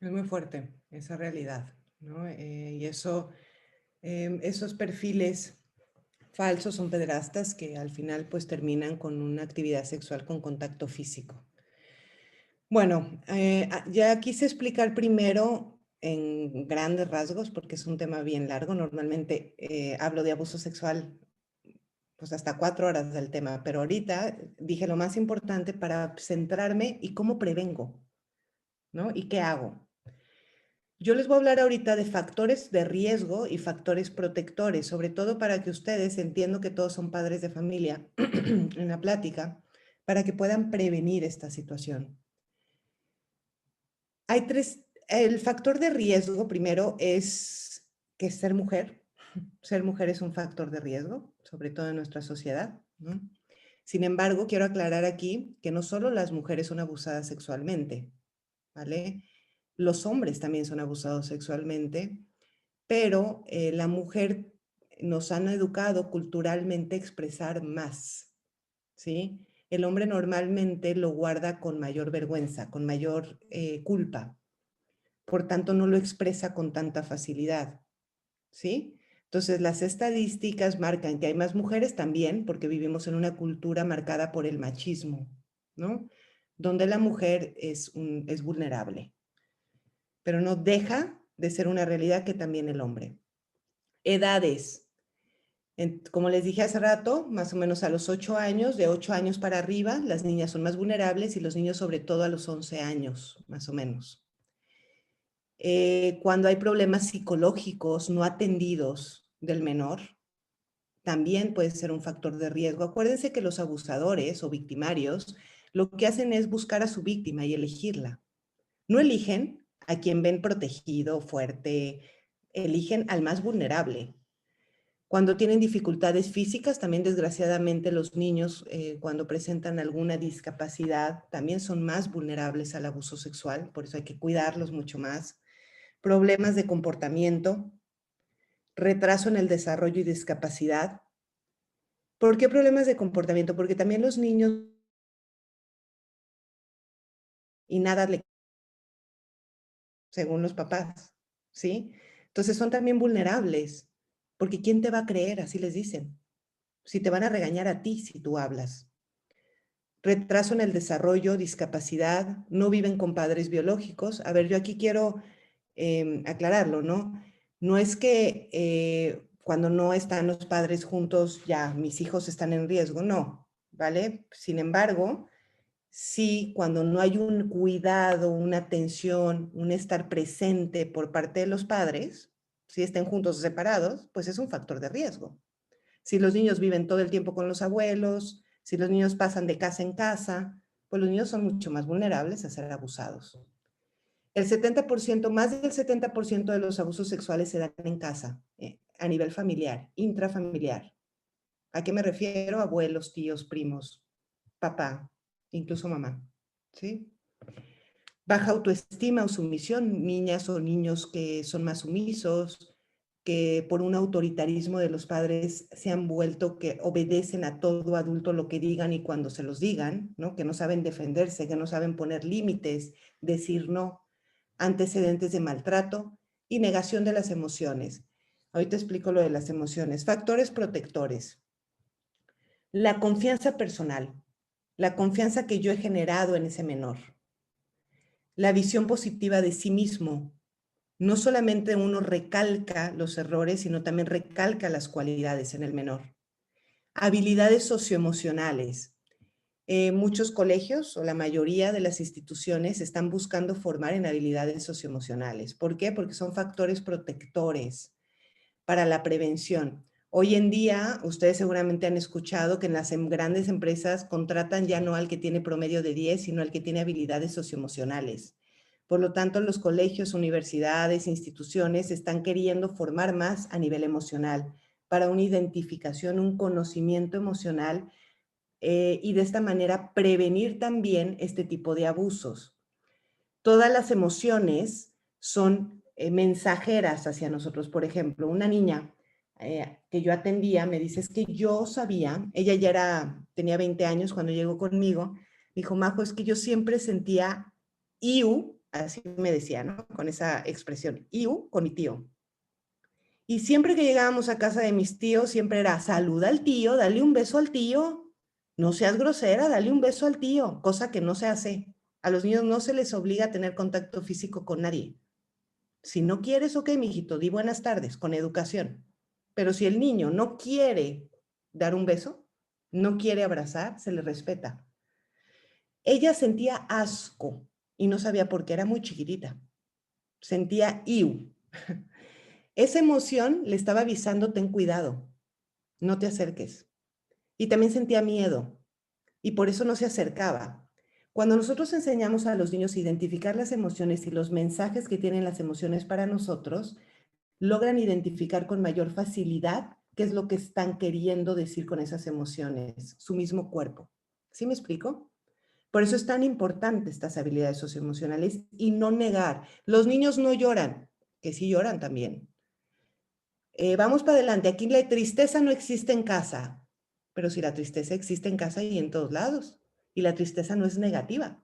Speaker 4: Es muy fuerte esa realidad, ¿no? Y esos perfiles falsos son pederastas que al final pues terminan con una actividad sexual con contacto físico. Bueno, ya quise explicar primero en grandes rasgos porque es un tema bien largo. Normalmente hablo de abuso sexual pues hasta 4 horas del tema, pero ahorita dije lo más importante para centrarme y cómo prevengo, ¿no? ¿Y qué hago? Yo les voy a hablar ahorita de factores de riesgo y factores protectores, sobre todo para que ustedes, entiendo que todos son padres de familia en la plática, para que puedan prevenir esta situación. Hay el factor de riesgo primero es que ser mujer. Ser mujer es un factor de riesgo, sobre todo en nuestra sociedad, ¿no? Sin embargo, quiero aclarar aquí que no solo las mujeres son abusadas sexualmente, ¿vale? Los hombres también son abusados sexualmente, pero la mujer nos han educado culturalmente a expresar más, ¿sí? El hombre normalmente lo guarda con mayor vergüenza, con mayor culpa, por tanto no lo expresa con tanta facilidad, ¿sí? Entonces las estadísticas marcan que hay más mujeres también porque vivimos en una cultura marcada por el machismo, ¿no? Donde la mujer es vulnerable, pero no deja de ser una realidad que también el hombre. Edades. Como les dije hace rato, más o menos a los 8 años, de 8 años para arriba, las niñas son más vulnerables y los niños sobre todo a los 11 años, más o menos. Cuando hay problemas psicológicos no atendidos del menor, también puede ser un factor de riesgo. Acuérdense que los abusadores o victimarios lo que hacen es buscar a su víctima y elegirla. No eligen a quien ven protegido, fuerte, eligen al más vulnerable. Cuando tienen dificultades físicas, también desgraciadamente los niños cuando presentan alguna discapacidad también son más vulnerables al abuso sexual, por eso hay que cuidarlos mucho más. Problemas de comportamiento, retraso en el desarrollo y discapacidad. ¿Por qué problemas de comportamiento? Porque también los niños y nada le según los papás, ¿sí? Entonces son también vulnerables, porque ¿quién te va a creer? Así les dicen. Si te van a regañar a ti si tú hablas. Retraso en el desarrollo, discapacidad, no viven con padres biológicos. A ver, yo aquí quiero aclararlo, ¿no? No es que cuando no están los padres juntos, ya mis hijos están en riesgo, no, ¿vale? Sin embargo, sí, cuando no hay un cuidado, una atención, un estar presente por parte de los padres, si estén juntos o separados, pues es un factor de riesgo. Si los niños viven todo el tiempo con los abuelos, si los niños pasan de casa en casa, pues los niños son mucho más vulnerables a ser abusados. El 70%, más del 70% de los abusos sexuales se dan en casa, a nivel familiar, intrafamiliar. ¿A qué me refiero? Abuelos, tíos, primos, papá, incluso mamá, ¿sí? Baja autoestima o sumisión, niñas o niños que son más sumisos, que por un autoritarismo de los padres se han vuelto que obedecen a todo adulto lo que digan y cuando se los digan, ¿no? Que no saben defenderse, que no saben poner límites, decir no, antecedentes de maltrato y negación de las emociones. Ahorita explico lo de las emociones. Factores protectores. La confianza personal, la confianza que yo he generado en ese menor. La visión positiva de sí mismo. No solamente uno recalca los errores, sino también recalca las cualidades en el menor. Habilidades socioemocionales. Muchos colegios o la mayoría de las instituciones están buscando formar en habilidades socioemocionales. ¿Por qué? Porque son factores protectores para la prevención. Hoy en día, ustedes seguramente han escuchado que en las grandes empresas contratan ya no al que tiene promedio de 10, sino al que tiene habilidades socioemocionales. Por lo tanto, los colegios, universidades, instituciones están queriendo formar más a nivel emocional para una identificación, un conocimiento emocional y de esta manera prevenir también este tipo de abusos. Todas las emociones son mensajeras hacia nosotros. Por ejemplo, una niña que yo atendía, me dice, es que yo sabía, ella ya tenía 20 años cuando llegó conmigo, me dijo, Majo, es que yo siempre sentía iu, así me decía, ¿no? Con esa expresión, iu, con mi tío. Y siempre que llegábamos a casa de mis tíos, siempre era, saluda al tío, dale un beso al tío, no seas grosera, dale un beso al tío, cosa que no se hace. A los niños no se les obliga a tener contacto físico con nadie. Si no quieres, ok, mijito, di buenas tardes, con educación. Pero si el niño no quiere dar un beso, no quiere abrazar, se le respeta. Ella sentía asco y no sabía por qué, era muy chiquitita. Sentía iu. Esa emoción le estaba avisando, ten cuidado, no te acerques. Y también sentía miedo y por eso no se acercaba. Cuando nosotros enseñamos a los niños a identificar las emociones y los mensajes que tienen las emociones para nosotros, logran identificar con mayor facilidad qué es lo que están queriendo decir con esas emociones, su mismo cuerpo. ¿Sí me explico? Por eso es tan importante estas habilidades socioemocionales y no negar. Los niños no lloran, que sí lloran también. Vamos para adelante. Aquí la tristeza no existe en casa, pero si la tristeza existe en casa y en todos lados. Y la tristeza no es negativa,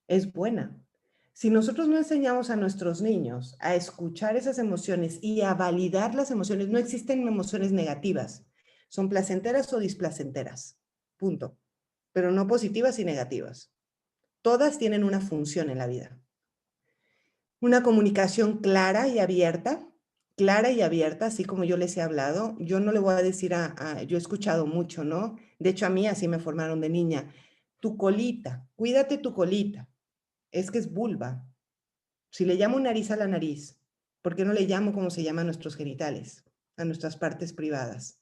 Speaker 4: es buena. Si nosotros no enseñamos a nuestros niños a escuchar esas emociones y a validar las emociones, no existen emociones negativas. Son placenteras o displacenteras. Punto. Pero no positivas y negativas. Todas tienen una función en la vida. Una comunicación clara y abierta, así como yo les he hablado. Yo no le voy a decir yo he escuchado mucho, ¿no? De hecho, a mí así me formaron de niña. Tu colita, cuídate tu colita. Es que es vulva. Si le llamo nariz a la nariz, ¿por qué no le llamo como se llama a nuestros genitales, a nuestras partes privadas?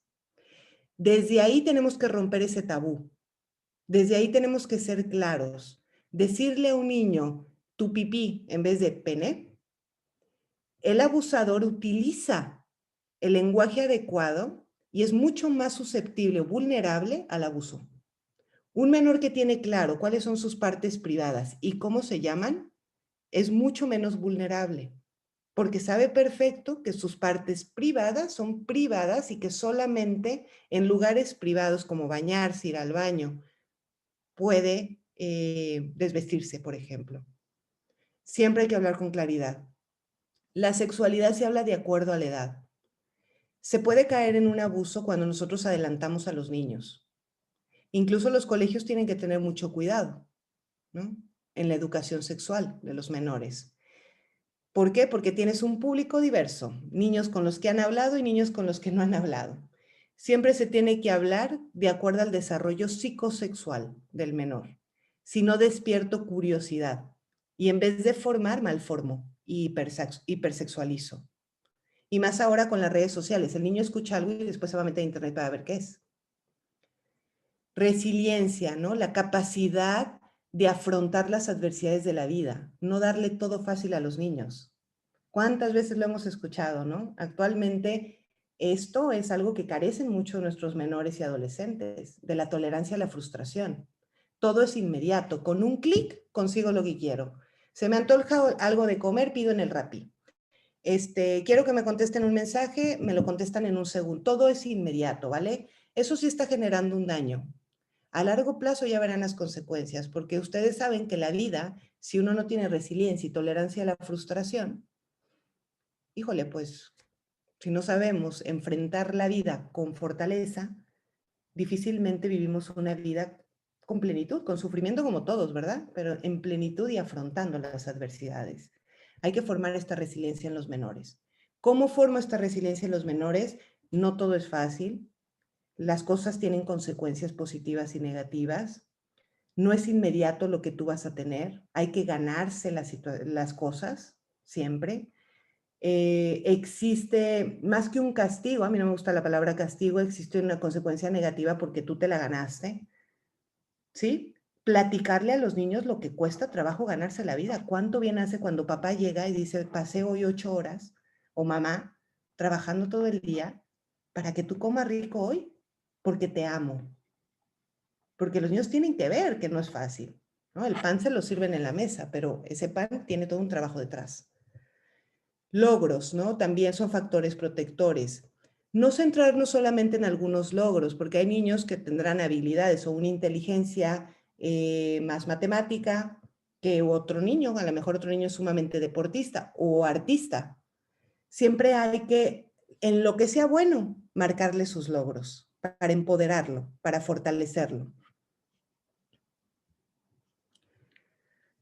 Speaker 4: Desde ahí tenemos que romper ese tabú. Desde ahí tenemos que ser claros. Decirle a un niño, tu pipí en vez de pene, el abusador utiliza el lenguaje adecuado y es mucho más susceptible o vulnerable al abuso. Un menor que tiene claro cuáles son sus partes privadas y cómo se llaman, es mucho menos vulnerable, porque sabe perfecto que sus partes privadas son privadas y que solamente en lugares privados como bañarse, ir al baño, puede desvestirse, por ejemplo. Siempre hay que hablar con claridad. La sexualidad se habla de acuerdo a la edad. Se puede caer en un abuso cuando nosotros adelantamos a los niños. Incluso los colegios tienen que tener mucho cuidado, ¿no? En la educación sexual de los menores. ¿Por qué? Porque tienes un público diverso, niños con los que han hablado y niños con los que no han hablado. Siempre se tiene que hablar de acuerdo al desarrollo psicosexual del menor. Si no despierto curiosidad y en vez de formar, malformo y hipersexualizo. Y más ahora con las redes sociales. El niño escucha algo y después se va a meter a internet para ver qué es. Resiliencia, ¿no? La capacidad de afrontar las adversidades de la vida, no darle todo fácil a los niños. ¿Cuántas veces lo hemos escuchado, no? Actualmente esto es algo que carecen mucho nuestros menores y adolescentes, de la tolerancia a la frustración. Todo es inmediato, con un clic consigo lo que quiero. Se me antoja algo de comer, pido en el Rappi. Quiero que me contesten un mensaje, me lo contestan en un segundo. Todo es inmediato, ¿vale? Eso sí está generando un daño. A largo plazo ya verán las consecuencias, porque ustedes saben que la vida, si uno no tiene resiliencia y tolerancia a la frustración, híjole, pues, si no sabemos enfrentar la vida con fortaleza, difícilmente vivimos una vida con plenitud, con sufrimiento como todos, ¿verdad? Pero en plenitud y afrontando las adversidades. Hay que formar esta resiliencia en los menores. ¿Cómo formo esta resiliencia en los menores? No todo es fácil. Las cosas tienen consecuencias positivas y negativas. No es inmediato lo que tú vas a tener. Hay que ganarse las cosas siempre. Existe más que un castigo, a mí no me gusta la palabra castigo, existe una consecuencia negativa porque tú te la ganaste, ¿sí? Platicarle a los niños lo que cuesta trabajo ganarse la vida. ¿Cuánto bien hace cuando papá llega y dice, pasé hoy 8 horas, o mamá, trabajando todo el día para que tú comas rico hoy? Porque te amo. Porque los niños tienen que ver que no es fácil, ¿no? El pan se lo sirven en la mesa, pero ese pan tiene todo un trabajo detrás. Logros, ¿no? También son factores protectores. No centrarnos solamente en algunos logros, porque hay niños que tendrán habilidades o una inteligencia más matemática que otro niño, a lo mejor otro niño es sumamente deportista o artista. Siempre hay que, en lo que sea bueno, marcarle sus logros, para empoderarlo, para fortalecerlo.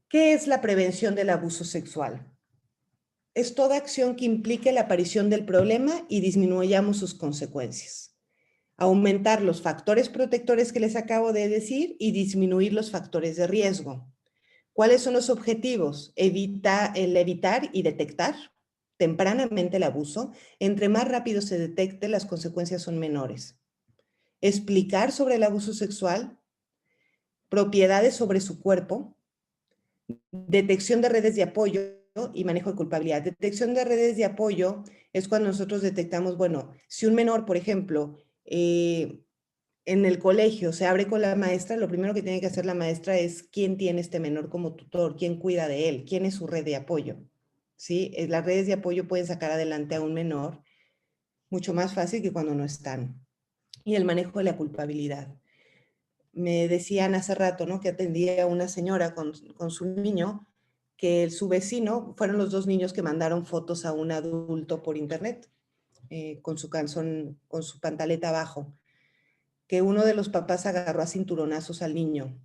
Speaker 4: ¿Qué es la prevención del abuso sexual? Es toda acción que implique la aparición del problema y disminuyamos sus consecuencias. Aumentar los factores protectores que les acabo de decir y disminuir los factores de riesgo. ¿Cuáles son los objetivos? El evitar y detectar tempranamente el abuso. Entre más rápido se detecte, las consecuencias son menores. Explicar sobre el abuso sexual, propiedades sobre su cuerpo, detección de redes de apoyo y manejo de culpabilidad. Detección de redes de apoyo es cuando nosotros detectamos, bueno, si un menor, por ejemplo, en el colegio se abre con la maestra, lo primero que tiene que hacer la maestra es quién tiene este menor como tutor, quién cuida de él, quién es su red de apoyo. ¿Sí? Las redes de apoyo pueden sacar adelante a un menor mucho más fácil que cuando no están. Y el manejo de la culpabilidad. Me decían hace rato, ¿no?, que atendía a una señora con su niño, que su vecino, fueron los dos niños que mandaron fotos a un adulto por internet, con su calzón, con su pantaleta abajo, que uno de los papás agarró a cinturonazos al niño,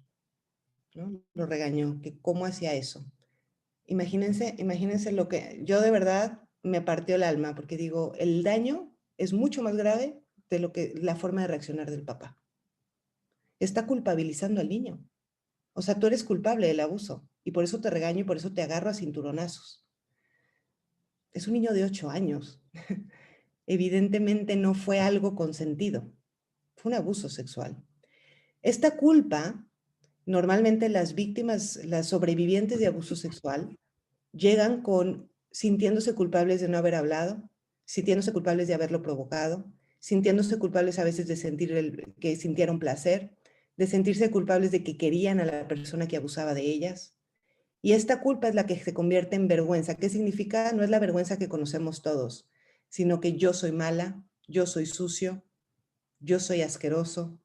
Speaker 4: ¿no? Lo regañó, que cómo hacía eso. Imagínense lo que, yo de verdad me partió el alma, porque digo, el daño es mucho más grave de lo que la forma de reaccionar del papá. Está culpabilizando al niño. O sea, tú eres culpable del abuso y por eso te regaño y por eso te agarro a cinturonazos. Es un niño de 8 años. Evidentemente no fue algo consentido. Fue un abuso sexual. Esta culpa, normalmente las víctimas, las sobrevivientes de abuso sexual, llegan sintiéndose culpables de no haber hablado, sintiéndose culpables de haberlo provocado, sintiéndose culpables a veces de sentir que sintieron placer, de sentirse culpables de que querían a la persona que abusaba de ellas. Y esta culpa es la que se convierte en vergüenza. ¿Qué significa? No es la vergüenza que conocemos todos, sino que yo soy mala, yo soy sucio, yo soy asqueroso.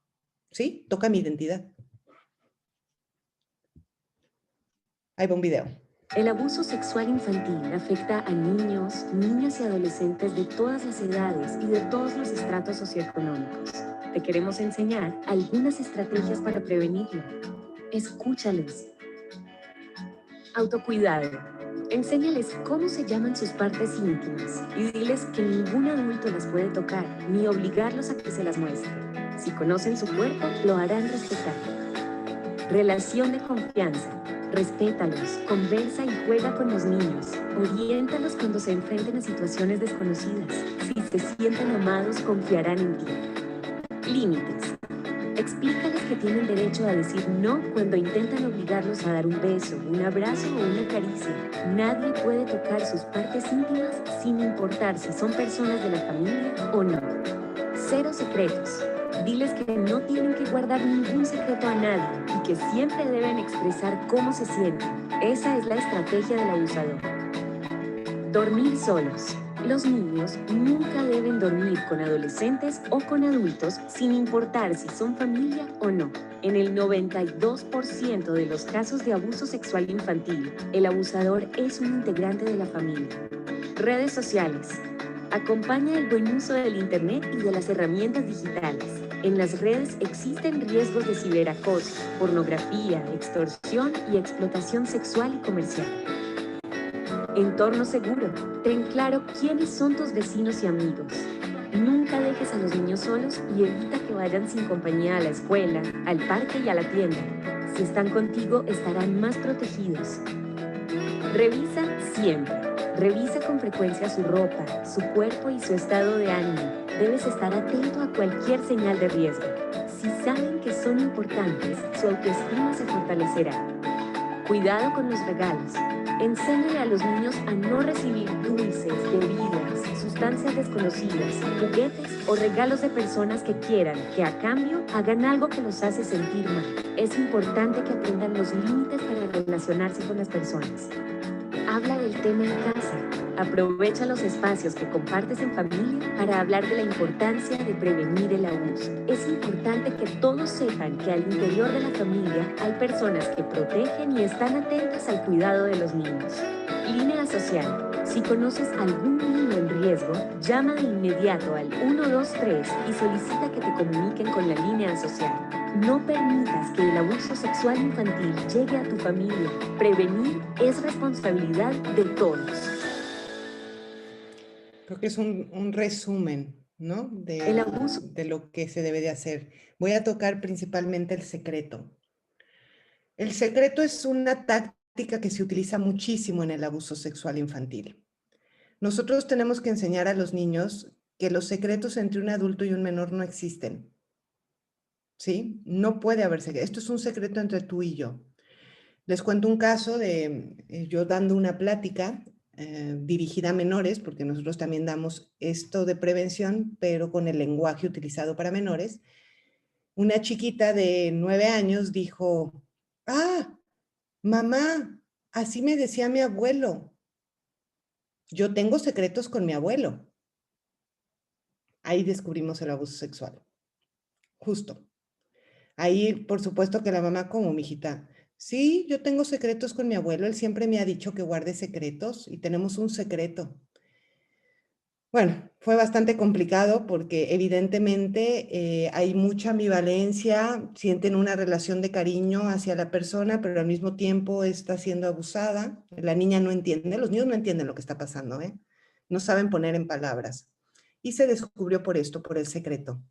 Speaker 4: ¿Sí? Toca mi identidad. Ahí va un video.
Speaker 7: El abuso sexual infantil afecta a niños, niñas y adolescentes de todas las edades y de todos los estratos socioeconómicos. Te queremos enseñar algunas estrategias para prevenirlo. Escúchales. Autocuidado. Enséñales cómo se llaman sus partes íntimas y diles que ningún adulto las puede tocar ni obligarlos a que se las muestre. Si conocen su cuerpo, lo harán respetar. Relación de confianza. Respétalos, conversa y juega con los niños. Oriéntalos cuando se enfrenten a situaciones desconocidas. Si se sienten amados, confiarán en ti. Límites. Explícales que tienen derecho a decir no cuando intentan obligarlos a dar un beso, un abrazo o una caricia. Nadie puede tocar sus partes íntimas sin importar si son personas de la familia o no. Cero secretos. Diles que no tienen que guardar ningún secreto a nadie y que siempre deben expresar cómo se sienten. Esa es la estrategia del abusador. Dormir solos. Los niños nunca deben dormir con adolescentes o con adultos sin importar si son familia o no. En el 92% de los casos de abuso sexual infantil, el abusador es un integrante de la familia. Redes sociales. Acompaña el buen uso del Internet y de las herramientas digitales. En las redes existen riesgos de ciberacoso, pornografía, extorsión y explotación sexual y comercial. Entorno seguro. Ten claro quiénes son tus vecinos y amigos. Nunca dejes a los niños solos y evita que vayan sin compañía a la escuela, al parque y a la tienda. Si están contigo, estarán más protegidos. Revisa siempre. Revisa con frecuencia su ropa, su cuerpo y su estado de ánimo. Debes estar atento a cualquier señal de riesgo. Si saben que son importantes, su autoestima se fortalecerá. Cuidado con los regalos. Enséñale a los niños a no recibir dulces, bebidas, sustancias desconocidas, juguetes o regalos de personas que quieran que a cambio hagan algo que los hace sentir mal. Es importante que aprendan los límites para relacionarse con las personas. Habla del tema en casa. Aprovecha los espacios que compartes en familia para hablar de la importancia de prevenir el abuso. Es importante que todos sepan que al interior de la familia hay personas que protegen y están atentas al cuidado de los niños. Línea Social. Si conoces algún niño en riesgo, llama de inmediato al 123 y solicita que te comuniquen con la Línea Social. No permitas que el abuso sexual infantil llegue a tu familia. Prevenir es responsabilidad de todos.
Speaker 4: Creo que es un resumen, ¿no?
Speaker 7: El abuso.
Speaker 4: De lo que se debe de hacer. Voy a tocar principalmente el secreto. El secreto es una táctica que se utiliza muchísimo en el abuso sexual infantil. Nosotros tenemos que enseñar a los niños que los secretos entre un adulto y un menor no existen. ¿Sí? No puede haber secreto. Esto es un secreto entre tú y yo. Les cuento un caso de yo dando una plática dirigida a menores, porque nosotros también damos esto de prevención, pero con el lenguaje utilizado para menores. Una chiquita de 9 años dijo, ah, mamá, así me decía mi abuelo. Yo tengo secretos con mi abuelo. Ahí descubrimos el abuso sexual. Justo. Ahí, por supuesto que la mamá, como mijita, sí, yo tengo secretos con mi abuelo, él siempre me ha dicho que guarde secretos y tenemos un secreto. Bueno, fue bastante complicado porque evidentemente hay mucha ambivalencia, sienten una relación de cariño hacia la persona, pero al mismo tiempo está siendo abusada. La niña no entiende, los niños no entienden lo que está pasando, ¿eh? No saben poner en palabras. Y se descubrió por esto, por el secreto.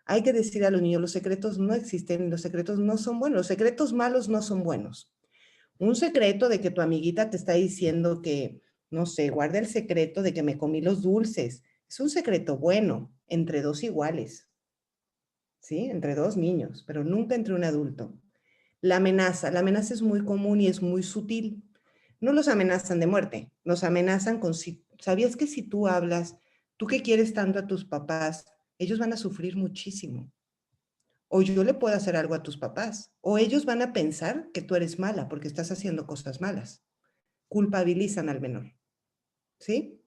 Speaker 4: Hay que decir a los niños, los secretos no existen, los secretos no son buenos, los secretos malos no son buenos. Un secreto de que tu amiguita te está diciendo que, no sé, guarda el secreto de que me comí los dulces. Es un secreto bueno, entre dos iguales, ¿sí? Entre dos niños, pero nunca entre un adulto. La amenaza es muy común y es muy sutil. No los amenazan de muerte, los amenazan con, ¿sabías que si tú hablas, tú que quieres tanto a tus papás, ellos van a sufrir muchísimo? O yo le puedo hacer algo a tus papás, o ellos van a pensar que tú eres mala porque estás haciendo cosas malas. Culpabilizan al menor, ¿sí?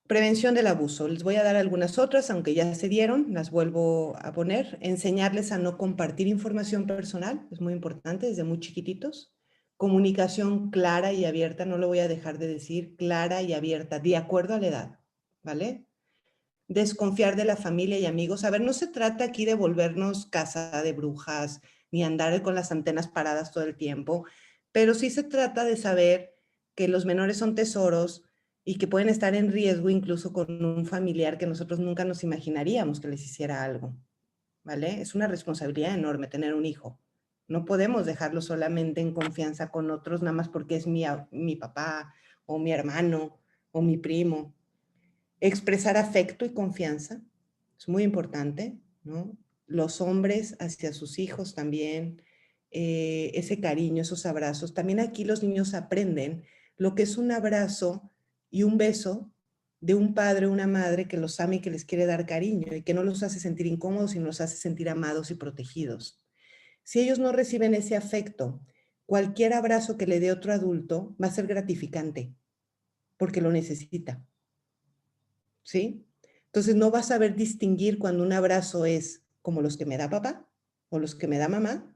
Speaker 4: Prevención del abuso. Les voy a dar algunas otras, aunque ya se dieron, las vuelvo a poner. Enseñarles a no compartir información personal, es muy importante desde muy chiquititos. Comunicación clara y abierta, no lo voy a dejar de decir, clara y abierta, de acuerdo a la edad, ¿vale? Desconfiar de la familia y amigos. A ver, no se trata aquí de volvernos casa de brujas, ni andar con las antenas paradas todo el tiempo, pero sí se trata de saber que los menores son tesoros y que pueden estar en riesgo incluso con un familiar que nosotros nunca nos imaginaríamos que les hiciera algo, ¿vale? Es una responsabilidad enorme tener un hijo. No podemos dejarlo solamente en confianza con otros nada más porque es mi papá o mi hermano o mi primo. Expresar afecto y confianza es muy importante, ¿no? Los hombres hacia sus hijos también, ese cariño, esos abrazos. También aquí los niños aprenden lo que es un abrazo y un beso de un padre o una madre que los ama y que les quiere dar cariño y que no los hace sentir incómodos, sino los hace sentir amados y protegidos. Si ellos no reciben ese afecto, cualquier abrazo que le dé otro adulto va a ser gratificante porque lo necesita. ¿Sí? Entonces no vas a saber distinguir cuando un abrazo es como los que me da papá o los que me da mamá,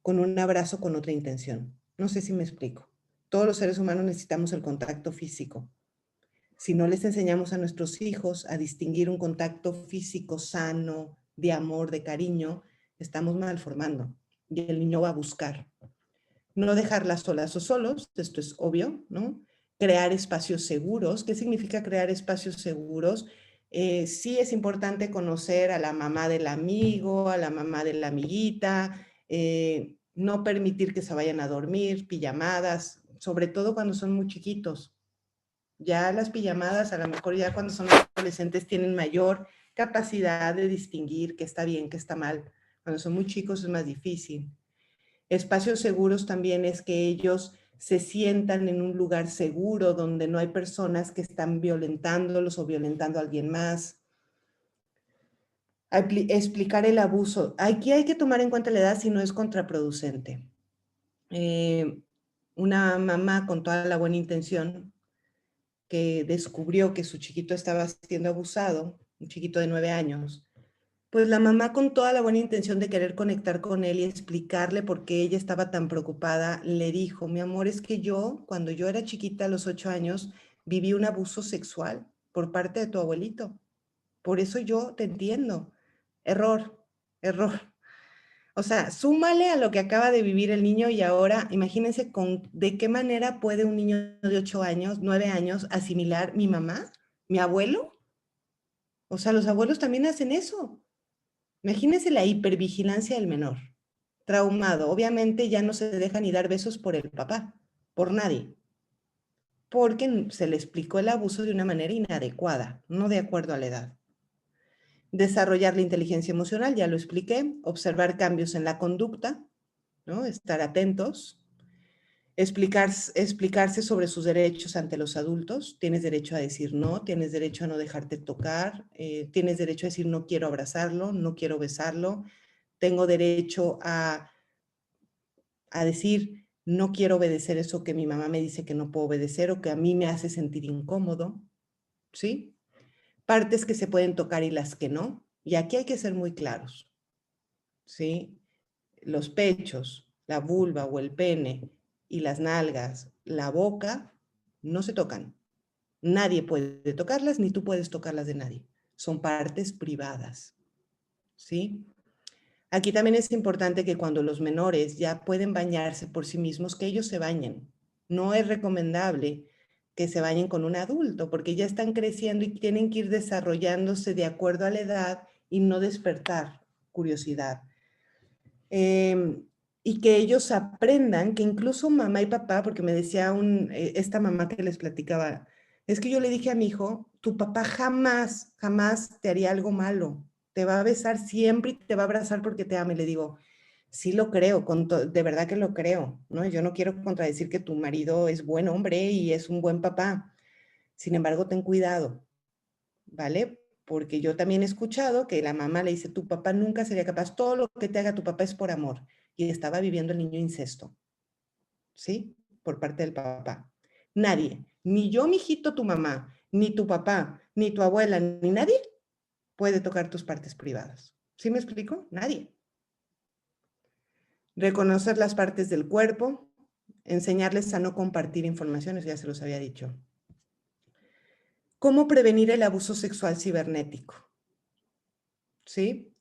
Speaker 4: con un abrazo con otra intención. No sé si me explico. Todos los seres humanos necesitamos el contacto físico. Si no les enseñamos a nuestros hijos a distinguir un contacto físico sano, de amor, de cariño, estamos malformando y el niño va a buscar. No dejarlas solas o solos, esto es obvio, ¿no? Crear espacios seguros. ¿Qué significa crear espacios seguros? Sí es importante conocer a la mamá del amigo, a la mamá de la amiguita, no permitir que se vayan a dormir, pijamadas, sobre todo cuando son muy chiquitos. Ya las pijamadas, a lo mejor ya cuando son adolescentes, tienen mayor capacidad de distinguir qué está bien, qué está mal. Cuando son muy chicos es más difícil. Espacios seguros también es que ellos se sientan en un lugar seguro donde no hay personas que están violentándolos o violentando a alguien más. Explicar el abuso. Aquí hay que tomar en cuenta la edad si no es contraproducente. una mamá con toda la buena intención que descubrió que su chiquito estaba siendo abusado, un chiquito de 9 años, pues la mamá con toda la buena intención de querer conectar con él y explicarle por qué ella estaba tan preocupada, le dijo, mi amor, es que yo, cuando yo era chiquita a los 8 años, viví un abuso sexual por parte de tu abuelito. Por eso yo te entiendo. Error, error. O sea, súmale a lo que acaba de vivir el niño y ahora imagínense de qué manera puede un niño de 8 años, 9 años asimilar mi mamá, mi abuelo. O sea, los abuelos también hacen eso. Imagínense la hipervigilancia del menor, traumado. Obviamente ya no se deja ni dar besos por el papá, por nadie, porque se le explicó el abuso de una manera inadecuada, no de acuerdo a la edad. Desarrollar la inteligencia emocional, ya lo expliqué, observar cambios en la conducta, ¿no? Estar atentos, explicarse sobre sus derechos ante los adultos. Tienes derecho a decir no, tienes derecho a no dejarte tocar, tienes derecho a decir no quiero abrazarlo, no quiero besarlo, tengo derecho a decir no quiero obedecer eso que mi mamá me dice que no puedo obedecer o que a mí me hace sentir incómodo, ¿sí? Partes que se pueden tocar y las que no. Y aquí hay que ser muy claros, ¿sí? Los pechos, la vulva o el pene y las nalgas, la boca, no se tocan. Nadie puede tocarlas, ni tú puedes tocarlas de nadie. Son partes privadas, ¿sí? Aquí también es importante que cuando los menores ya pueden bañarse por sí mismos, que ellos se bañen. No es recomendable que se bañen con un adulto, porque ya están creciendo y tienen que ir desarrollándose de acuerdo a la edad y no despertar curiosidad. Y que ellos aprendan que incluso mamá y papá, porque me decía esta mamá que les platicaba, es que yo le dije a mi hijo, tu papá jamás, jamás te haría algo malo, te va a besar siempre y te va a abrazar porque te ama. Y le digo, sí lo creo, de verdad que lo creo, ¿no? Yo no quiero contradecir que tu marido es buen hombre y es un buen papá. Sin embargo, ten cuidado, ¿vale? Porque yo también he escuchado que la mamá le dice, tu papá nunca sería capaz, todo lo que te haga tu papá es por amor. Y estaba viviendo el niño incesto, ¿sí? Por parte del papá. Nadie, ni yo, mijito, tu mamá, ni tu papá, ni tu abuela, ni nadie puede tocar tus partes privadas. ¿Sí me explico? Nadie. Reconocer las partes del cuerpo, enseñarles a no compartir informaciones, ya se los había dicho. ¿Cómo prevenir el abuso sexual cibernético? ¿Sí?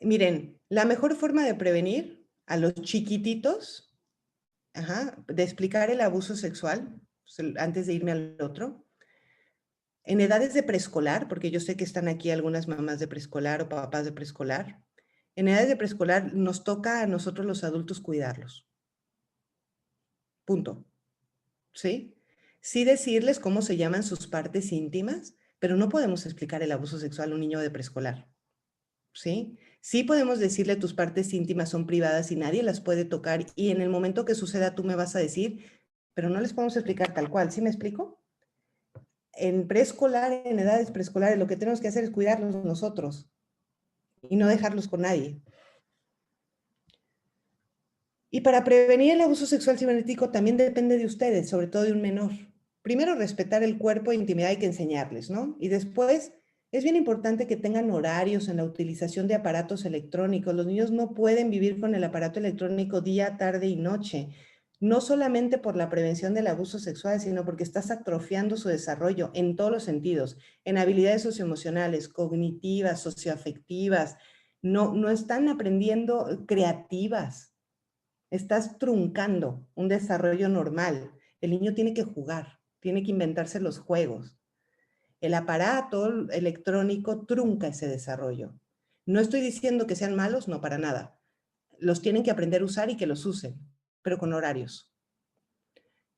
Speaker 4: Miren, la mejor forma de prevenir a los chiquititos, de explicar el abuso sexual, antes de irme al otro, en edades de preescolar, porque yo sé que están aquí algunas mamás de preescolar o papás de preescolar, en edades de preescolar nos toca a nosotros los adultos cuidarlos. Punto. ¿Sí? Sí decirles cómo se llaman sus partes íntimas, pero no podemos explicar el abuso sexual a un niño de preescolar. ¿Sí? Sí podemos decirle tus partes íntimas son privadas y nadie las puede tocar y en el momento que suceda tú me vas a decir, pero no les podemos explicar tal cual. ¿Sí me explico? En preescolar, en edades preescolares, lo que tenemos que hacer es cuidarlos nosotros y no dejarlos con nadie. Y para prevenir el abuso sexual cibernético también depende de ustedes, sobre todo de un menor. Primero, respetar el cuerpo e intimidad hay que enseñarles, ¿no? Y después, es bien importante que tengan horarios en la utilización de aparatos electrónicos. Los niños no pueden vivir con el aparato electrónico día, tarde y noche. No solamente por la prevención del abuso sexual, sino porque estás atrofiando su desarrollo en todos los sentidos, en habilidades socioemocionales, cognitivas, socioafectivas. No están aprendiendo creativas. Estás truncando un desarrollo normal. El niño tiene que jugar, tiene que inventarse los juegos. El aparato electrónico trunca ese desarrollo. No estoy diciendo que sean malos, no, para nada. Los tienen que aprender a usar y que los usen, pero con horarios.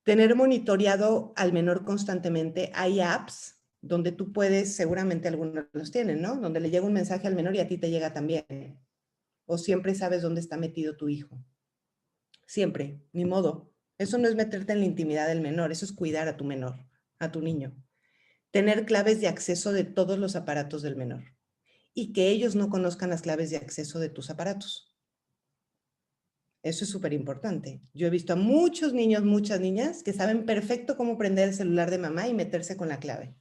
Speaker 4: Tener monitoreado al menor constantemente. Hay apps donde tú puedes, seguramente algunos los tienen, ¿no? Donde le llega un mensaje al menor y a ti te llega también. O siempre sabes dónde está metido tu hijo. Siempre, ni modo. Eso no es meterte en la intimidad del menor, eso es cuidar a tu menor, a tu niño. Tener claves de acceso de todos los aparatos del menor y que ellos no conozcan las claves de acceso de tus aparatos. Eso es súper importante. Yo he visto a muchos niños, muchas niñas que saben perfecto cómo prender el celular de mamá y meterse con la clave.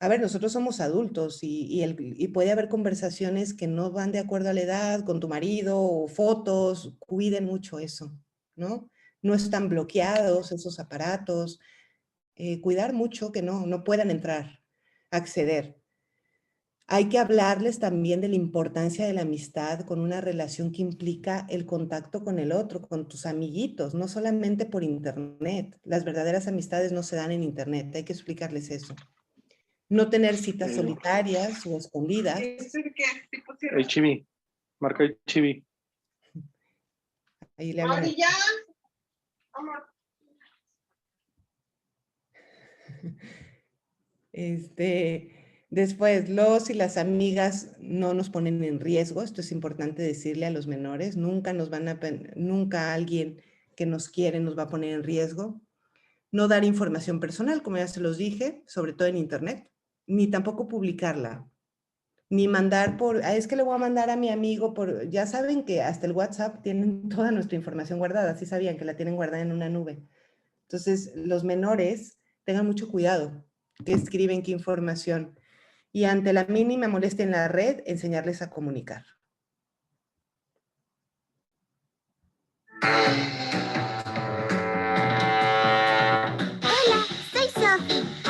Speaker 4: A ver, nosotros somos adultos y puede haber conversaciones que no van de acuerdo a la edad, con tu marido o fotos. Cuiden mucho eso, ¿no? No están bloqueados esos aparatos. Cuidar mucho que no puedan entrar, acceder. Hay que hablarles también de la importancia de la amistad con una relación que implica el contacto con el otro, con tus amiguitos, no solamente por internet. Las verdaderas amistades no se dan en internet, hay que explicarles eso. No tener citas solitarias o escondidas.
Speaker 5: El chibi. Marca el chibi.
Speaker 4: Ahí le hablan. Después, los y las amigas no nos ponen en riesgo. Esto es importante decirle a los menores. Nunca alguien que nos quiere nos va a poner en riesgo. No dar información personal, como ya se los dije, sobre todo en internet, ni tampoco publicarla, ni mandar es que le voy a mandar a mi amigo ya saben que hasta el WhatsApp tienen toda nuestra información guardada, sí sabían que la tienen guardada en una nube. Entonces, los menores tengan mucho cuidado, qué escriben, qué información, y ante la mínima molestia en la red, enseñarles a comunicar.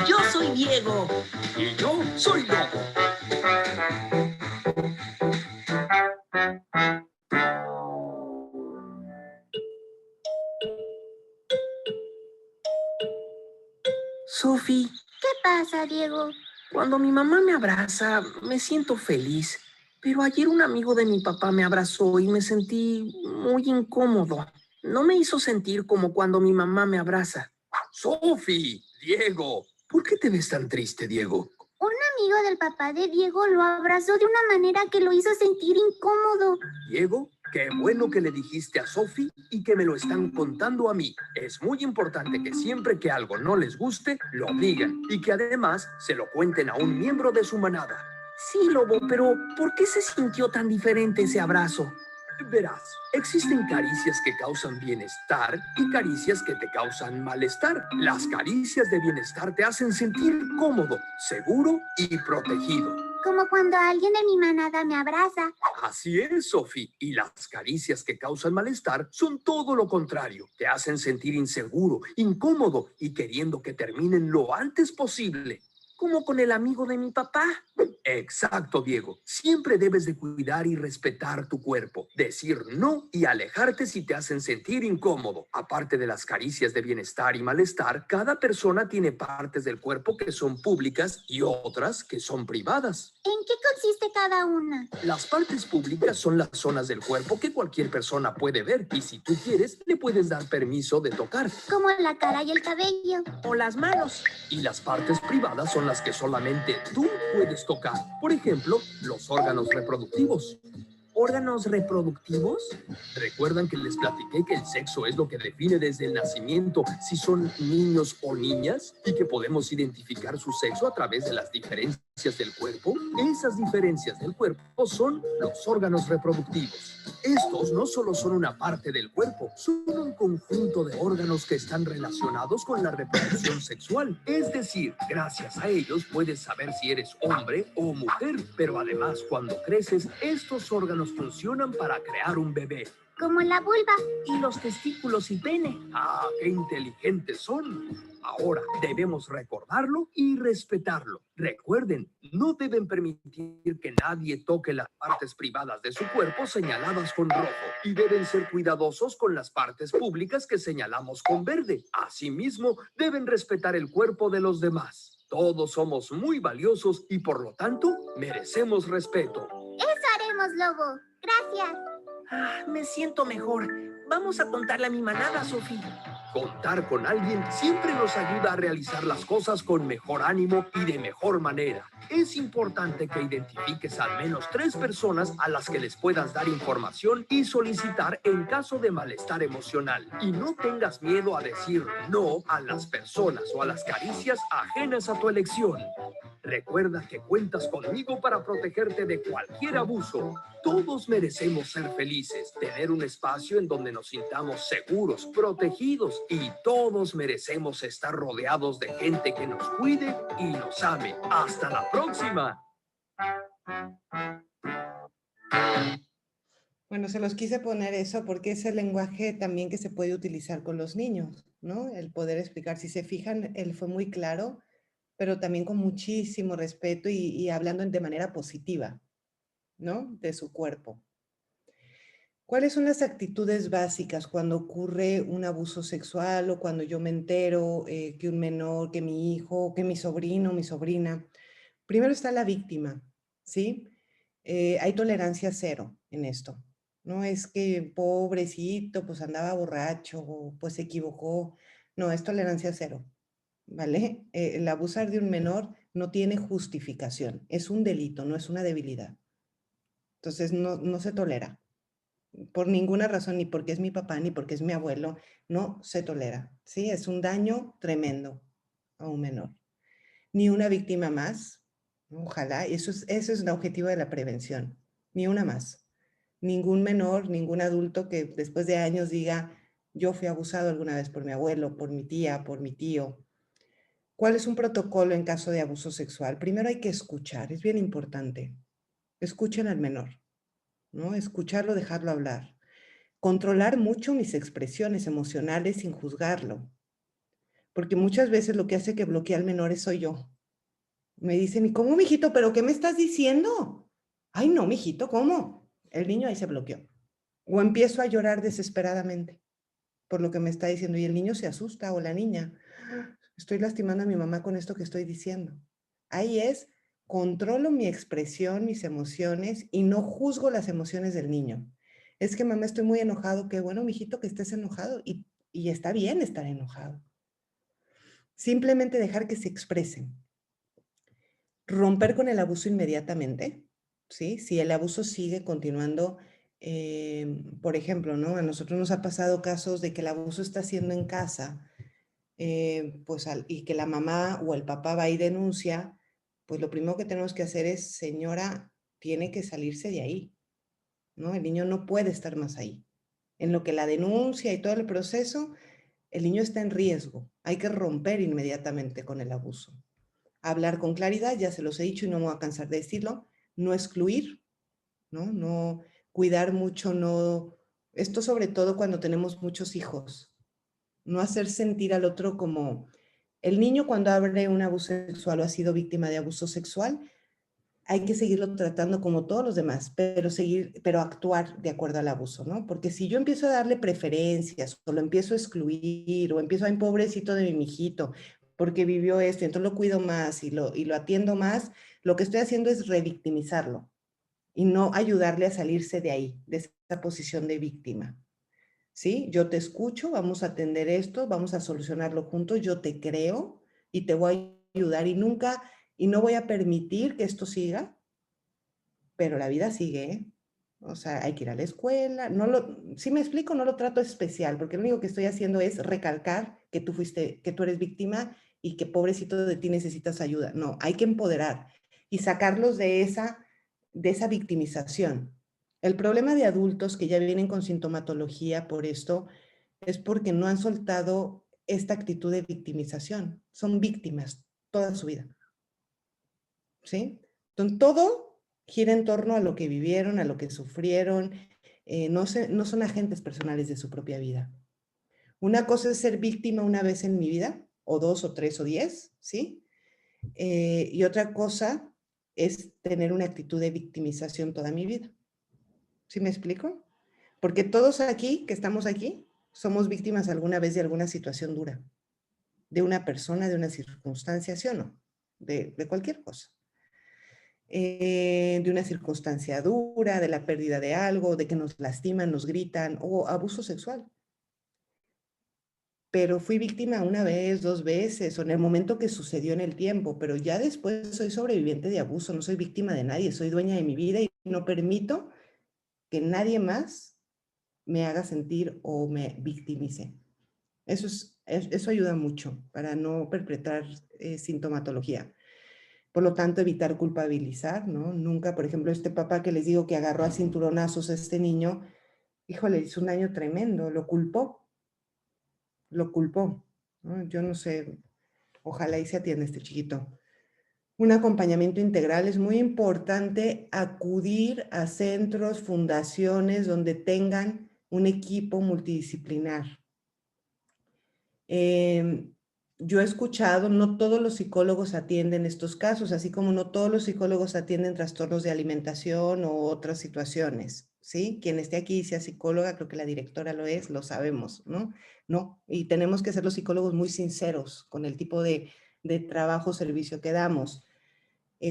Speaker 8: Yo soy Diego.
Speaker 9: Y yo soy Lobo.
Speaker 8: Sofi,
Speaker 10: ¿Qué pasa, Diego?
Speaker 8: cuando mi mamá me abraza, me siento feliz. Pero ayer un amigo de mi papá me abrazó y me sentí muy incómodo. No me hizo sentir como cuando mi mamá me abraza.
Speaker 9: Sofi, Diego. ¿Por qué te ves tan triste, Diego?
Speaker 10: Un amigo del papá de Diego lo abrazó de una manera que lo hizo sentir incómodo.
Speaker 9: Diego, qué bueno que le dijiste a Sofi y que me lo están contando a mí. Es muy importante que siempre que algo no les guste, lo digan y que además se lo cuenten a un miembro de su manada.
Speaker 8: Sí, Lobo, pero ¿por qué se sintió tan diferente ese abrazo?
Speaker 9: Verás, existen caricias que causan bienestar y caricias que te causan malestar. Las caricias de bienestar te hacen sentir cómodo, seguro y protegido.
Speaker 10: Como cuando alguien de mi manada me abraza.
Speaker 9: Así es, Sofi. Y las caricias que causan malestar son todo lo contrario. Te hacen sentir inseguro, incómodo y queriendo que terminen lo antes posible.
Speaker 8: Como con el amigo de mi papá.
Speaker 9: Exacto, Diego. Siempre debes de cuidar y respetar tu cuerpo. Decir no y alejarte si te hacen sentir incómodo. Aparte de las caricias de bienestar y malestar, cada persona tiene partes del cuerpo que son públicas y otras que son privadas.
Speaker 10: ¿En qué consiste cada una?
Speaker 9: Las partes públicas son las zonas del cuerpo que cualquier persona puede ver y si tú quieres, le puedes dar permiso de tocar.
Speaker 10: Como la cara y el cabello.
Speaker 8: O las manos.
Speaker 9: Y las partes privadas son las que solamente tú puedes tocar. Por ejemplo, los órganos reproductivos.
Speaker 8: ¿Órganos reproductivos?
Speaker 9: ¿Recuerdan que les platiqué que el sexo es lo que define desde el nacimiento si son niños o niñas? Y que podemos identificar su sexo a través de las diferencias del cuerpo. Esas diferencias del cuerpo son los órganos reproductivos. Estos no solo son una parte del cuerpo, son un conjunto de órganos que están relacionados con la reproducción sexual. Es decir, gracias a ellos puedes saber si eres hombre o mujer. Pero además, cuando creces, estos órganos funcionan para crear un bebé.
Speaker 10: Como la vulva.
Speaker 8: Y los testículos y pene.
Speaker 9: ¡Ah, qué inteligentes son! Ahora debemos recordarlo y respetarlo. Recuerden, no deben permitir que nadie toque las partes privadas de su cuerpo señaladas con rojo y deben ser cuidadosos con las partes públicas que señalamos con verde. Asimismo, deben respetar el cuerpo de los demás. Todos somos muy valiosos y por lo tanto merecemos respeto.
Speaker 10: Eso haremos, Lobo. Gracias.
Speaker 8: Me siento mejor. Vamos a contarle a mi manada, Sofi.
Speaker 9: Contar con alguien siempre nos ayuda a realizar las cosas con mejor ánimo y de mejor manera. Es importante que identifiques al menos 3 personas a las que les puedas dar información y solicitar en caso de malestar emocional. Y no tengas miedo a decir no a las personas o a las caricias ajenas a tu elección. Recuerda que cuentas conmigo para protegerte de cualquier abuso. Todos merecemos ser felices, tener un espacio en donde nos sintamos seguros, protegidos, y todos merecemos estar rodeados de gente que nos cuide y nos ame. ¡Hasta la próxima!
Speaker 4: Bueno, se los quise poner eso porque es el lenguaje también que se puede utilizar con los niños, ¿no? El poder explicar. Si se fijan, él fue muy claro, pero también con muchísimo respeto y hablando de manera positiva, ¿no? De su cuerpo. ¿Cuáles son las actitudes básicas cuando ocurre un abuso sexual o cuando yo me entero que un menor, que mi hijo, que mi sobrino, mi sobrina? Primero está la víctima, ¿sí? Hay tolerancia cero en esto. No es que pobrecito, pues andaba borracho, o pues se equivocó. No, es tolerancia cero, ¿vale? El abusar de un menor no tiene justificación. Es un delito, no es una debilidad. Entonces, no se tolera. Por ninguna razón, ni porque es mi papá, ni porque es mi abuelo, no se tolera, ¿sí? Es un daño tremendo a un menor. Ni una víctima más, ojalá, eso es el objetivo de la prevención, ni una más. Ningún menor, ningún adulto que después de años diga, yo fui abusado alguna vez por mi abuelo, por mi tía, por mi tío. ¿Cuál es un protocolo en caso de abuso sexual? Primero hay que escuchar, es bien importante. Escuchen al menor, ¿no? Escucharlo, dejarlo hablar. Controlar mucho mis expresiones emocionales sin juzgarlo. Porque muchas veces lo que hace que bloquee al menor soy yo. Me dicen, ¿y cómo, mijito? ¿Pero qué me estás diciendo? Ay, no, mijito, ¿cómo? El niño ahí se bloqueó. O empiezo a llorar desesperadamente por lo que me está diciendo y el niño se asusta o la niña. Estoy lastimando a mi mamá con esto que estoy diciendo. Ahí es, controlo mi expresión, mis emociones y no juzgo las emociones del niño. Es que mamá, estoy muy enojado. Qué bueno, mijito, que estés enojado y está bien estar enojado. Simplemente dejar que se expresen. Romper con el abuso inmediatamente, ¿sí? Si el abuso sigue continuando, por ejemplo, ¿no? A nosotros nos ha pasado casos de que el abuso está haciendo en casa, y que la mamá o el papá va y denuncia, pues lo primero que tenemos que hacer es, señora, tiene que salirse de ahí, ¿no? El niño no puede estar más ahí. En lo que la denuncia y todo el proceso, el niño está en riesgo. Hay que romper inmediatamente con el abuso. Hablar con claridad, ya se los he dicho y no me voy a cansar de decirlo, no excluir, ¿no? No cuidar mucho, no. Esto sobre todo cuando tenemos muchos hijos. No hacer sentir al otro como. El niño cuando abre un abuso sexual o ha sido víctima de abuso sexual, hay que seguirlo tratando como todos los demás, pero actuar de acuerdo al abuso, ¿no? Porque si yo empiezo a darle preferencias o lo empiezo a excluir o empiezo a, ay, pobrecito de mi mijito, porque vivió esto, y entonces lo cuido más y lo atiendo más, lo que estoy haciendo es revictimizarlo y no ayudarle a salirse de ahí, de esa posición de víctima. ¿Sí? Yo te escucho, vamos a atender esto, vamos a solucionarlo juntos, yo te creo y te voy a ayudar y no voy a permitir que esto siga, pero la vida sigue, ¿eh? O sea, hay que ir a la escuela, si me explico, no lo trato especial, porque lo único que estoy haciendo es recalcar que tú eres víctima y que pobrecito de ti necesitas ayuda. No, hay que empoderar y sacarlos de esa victimización. El problema de adultos que ya vienen con sintomatología por esto es porque no han soltado esta actitud de victimización. Son víctimas toda su vida. ¿Sí? Entonces, todo gira en torno a lo que vivieron, a lo que sufrieron. No son agentes personales de su propia vida. Una cosa es ser víctima una vez en mi vida, o 2, o 3, o 10, ¿sí? Y otra cosa es tener una actitud de victimización toda mi vida. ¿Sí me explico? Porque todos aquí, que estamos aquí, somos víctimas alguna vez de alguna situación dura, de una persona, de una circunstancia, ¿sí o no? De cualquier cosa. De una circunstancia dura, de la pérdida de algo, de que nos lastiman, nos gritan, o abuso sexual. Pero fui víctima una vez, 2 veces, o en el momento que sucedió en el tiempo, pero ya después soy sobreviviente de abuso, no soy víctima de nadie, soy dueña de mi vida y no permito que nadie más me haga sentir o me victimice. Eso ayuda mucho para no perpetrar sintomatología. Por lo tanto, evitar culpabilizar, ¿no? Nunca, por ejemplo, este papá que les digo que agarró a cinturonazos a este niño, híjole, hizo un daño tremendo, lo culpó, ¿no? Yo no sé, ojalá y se atienda este chiquito. Un acompañamiento integral es muy importante, acudir a centros, fundaciones donde tengan un equipo multidisciplinar. Yo he escuchado, no todos los psicólogos atienden estos casos, así como no todos los psicólogos atienden trastornos de alimentación o otras situaciones, ¿sí? Quien esté aquí y sea psicóloga, creo que la directora lo es, lo sabemos, ¿no? No, y tenemos que ser los psicólogos muy sinceros con el tipo de trabajo o servicio que damos.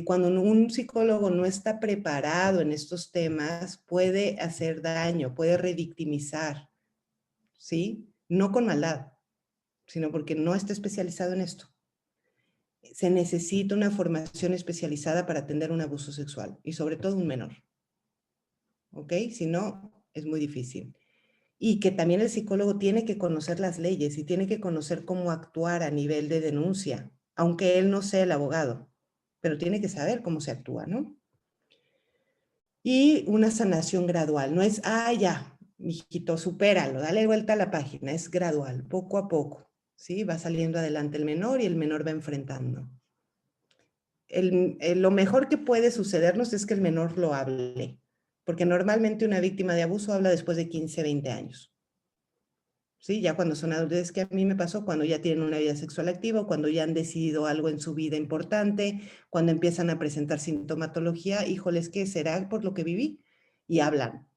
Speaker 4: Cuando un psicólogo no está preparado en estos temas, puede hacer daño, puede revictimizar, ¿sí? No con maldad, sino porque no está especializado en esto. Se necesita una formación especializada para atender un abuso sexual y sobre todo un menor. ¿Ok? Si no, es muy difícil. Y que también el psicólogo tiene que conocer las leyes y tiene que conocer cómo actuar a nivel de denuncia, aunque él no sea el abogado, pero tiene que saber cómo se actúa, ¿no? Y una sanación gradual. No es, ya, mijito, supéralo, dale vuelta a la página. Es gradual, poco a poco. ¿Sí? Va saliendo adelante el menor y el menor va enfrentando. Lo mejor que puede sucedernos es que el menor lo hable, porque normalmente una víctima de abuso habla después de 15, 20 años. ¿Sí? Ya cuando son adultos, es que a mí me pasó cuando ya tienen una vida sexual activa, cuando ya han decidido algo en su vida importante, cuando empiezan a presentar sintomatología, híjoles, ¿qué será por lo que viví? Y hablan.